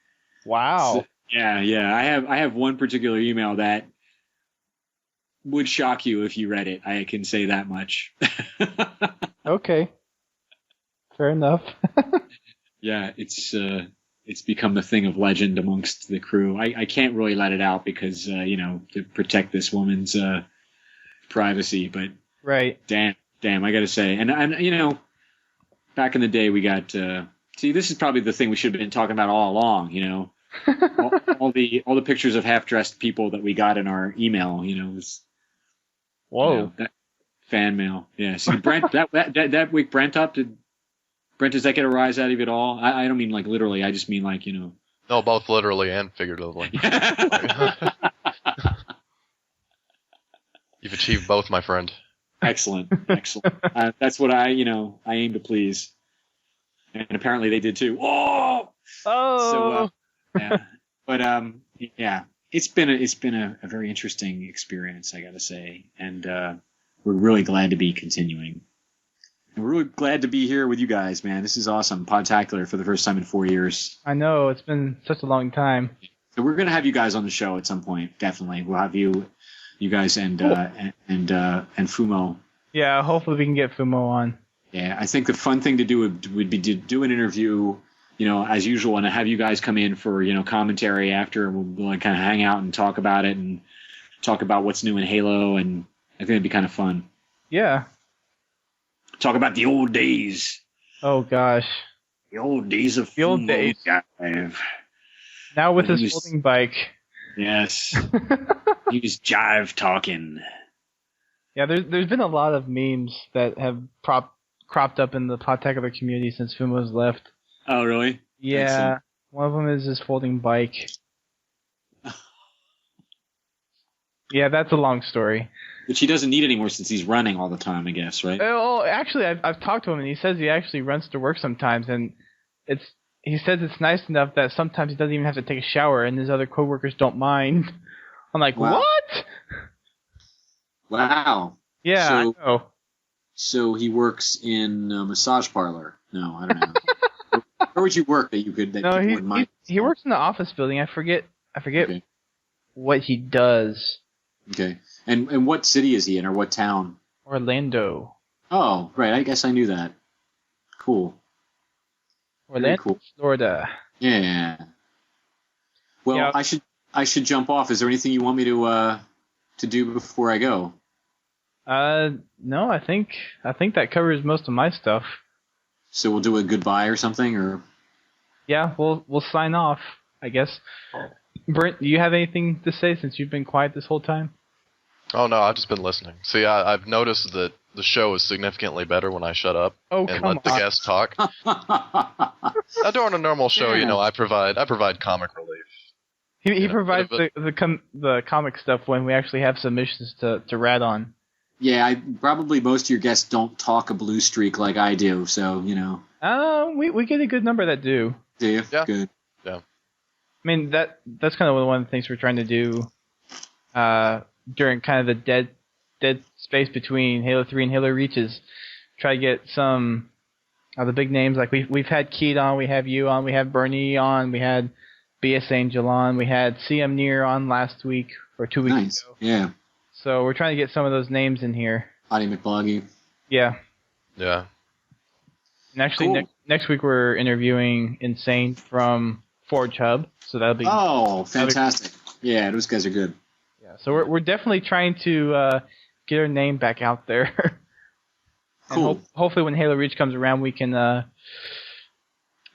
Wow. So, yeah. I have one particular email that would shock you if you read it. I can say that much. Okay. Fair enough. Yeah, it's become the thing of legend amongst the crew. I can't really let it out because to protect this woman's privacy, but right. Damn, I got to say. And back in the day we got see, this is probably the thing we should have been talking about all along, all the pictures of half-dressed people that we got in our email, Whoa. That fan mail. Yeah. See, Brent, that week Brent, does that get a rise out of it all? I don't mean like literally. I just mean like, No, both literally and figuratively. You've achieved both, my friend. Excellent. That's what I aim to please. And apparently they did too. Oh! So, yeah. But, yeah, it's been a very interesting experience, I gotta say. And, we're really glad to be continuing. And we're really glad to be here with you guys, man. This is awesome. Podtacular for the first time in 4 years. I know. It's been such a long time. So we're going to have you guys on the show at some point. Definitely. We'll have you guys and Fumo. Yeah, hopefully we can get Fumo on. Yeah, I think the fun thing to do would be to do an interview, as usual, and have you guys come in for, commentary after. We'll kind of hang out and talk about it and talk about what's new in Halo, and I think it'd be kind of fun. Yeah. Talk about the old days. Oh, gosh. The old days of the old days. Jive. Now with his folding bike. Yes. He was jive talking. Yeah, there's been a lot of memes that have cropped up in the Podtacular community since Fumo's left. Oh, really? Yeah. One of them is his folding bike. Yeah, that's a long story. Which he doesn't need anymore since he's running all the time, I guess, right? Oh, actually, I've talked to him, and he says he actually runs to work sometimes, and he says it's nice enough that sometimes he doesn't even have to take a shower, and his other coworkers don't mind. I'm like, wow. What? Wow. Yeah, I know. So he works in a massage parlor. No, I don't know. Where would you work that you could? That no, wouldn't mind? He works in the office building. I forget okay. What he does. Okay. And what city is he in, or what town? Orlando. Oh, right. I guess I knew that. Cool. Orlando, cool. Florida. Yeah. Well, yeah. I should jump off. Is there anything you want me to do before I go? No. I think that covers most of my stuff. So we'll do a goodbye or something, or? Yeah, we'll sign off, I guess. Brent, do you have anything to say since you've been quiet this whole time? Oh, no, I've just been listening. See, I've noticed that the show is significantly better when I shut up and let the guests talk. Now, during a normal show, I provide comic relief. He provides the comic stuff when we actually have submissions to rat on. Yeah, probably most of your guests don't talk a blue streak like I do, so, we get a good number that do. Do you? Yeah. Good. Yeah. I mean, that's kind of one of the things we're trying to do during kind of the dead space between Halo 3 and Halo Reach is try to get some of the big names. Like we've had Keat on, we have you on, we have Bernie on, we had BS Angel on, we had CM Near on last week or 2 weeks ago. Yeah. So we're trying to get some of those names in here. Hottie McBloggy. Yeah. Yeah. And actually, next week we're interviewing Insane from Forge Hub, so that'll be fantastic. Yeah, those guys are good. Yeah, so we're definitely trying to get our name back out there. Cool. And hopefully when Halo Reach comes around, we can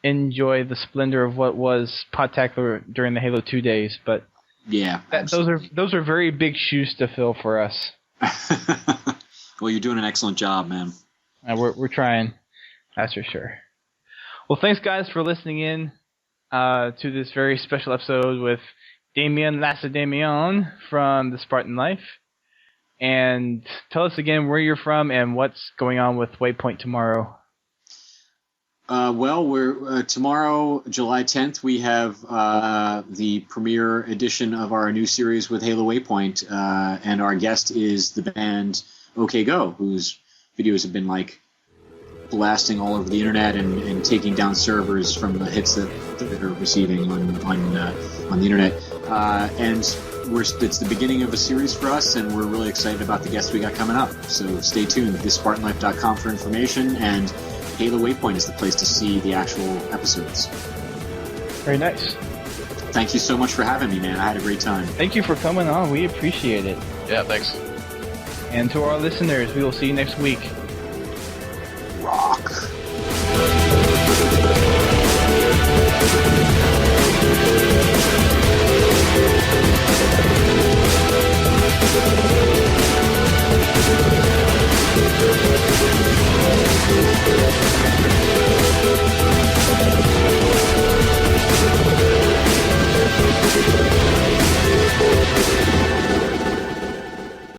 enjoy the splendor of what was Podtacular during the Halo 2 days. But yeah, those are very big shoes to fill for us. Well, you're doing an excellent job, man. We're trying, that's for sure. Well, thanks guys for listening in to this very special episode with Damian Lacedamian from the Spartan Life. And tell us again where you're from and what's going on with Waypoint tomorrow. Well, we're tomorrow, July 10th, we have the premiere edition of our new series with Halo Waypoint, and our guest is the band OK Go, whose videos have been like blasting all over the internet and taking down servers from the hits that they're receiving on the internet. And it's the beginning of a series for us, and we're really excited about the guests we got coming up. So stay tuned. ThisSpartanLife.com for information, and Halo Waypoint is the place to see the actual episodes. Very nice. Thank you so much for having me, man. I had a great time. Thank you for coming on. We appreciate it. Yeah, thanks. And to our listeners, we will see you next week.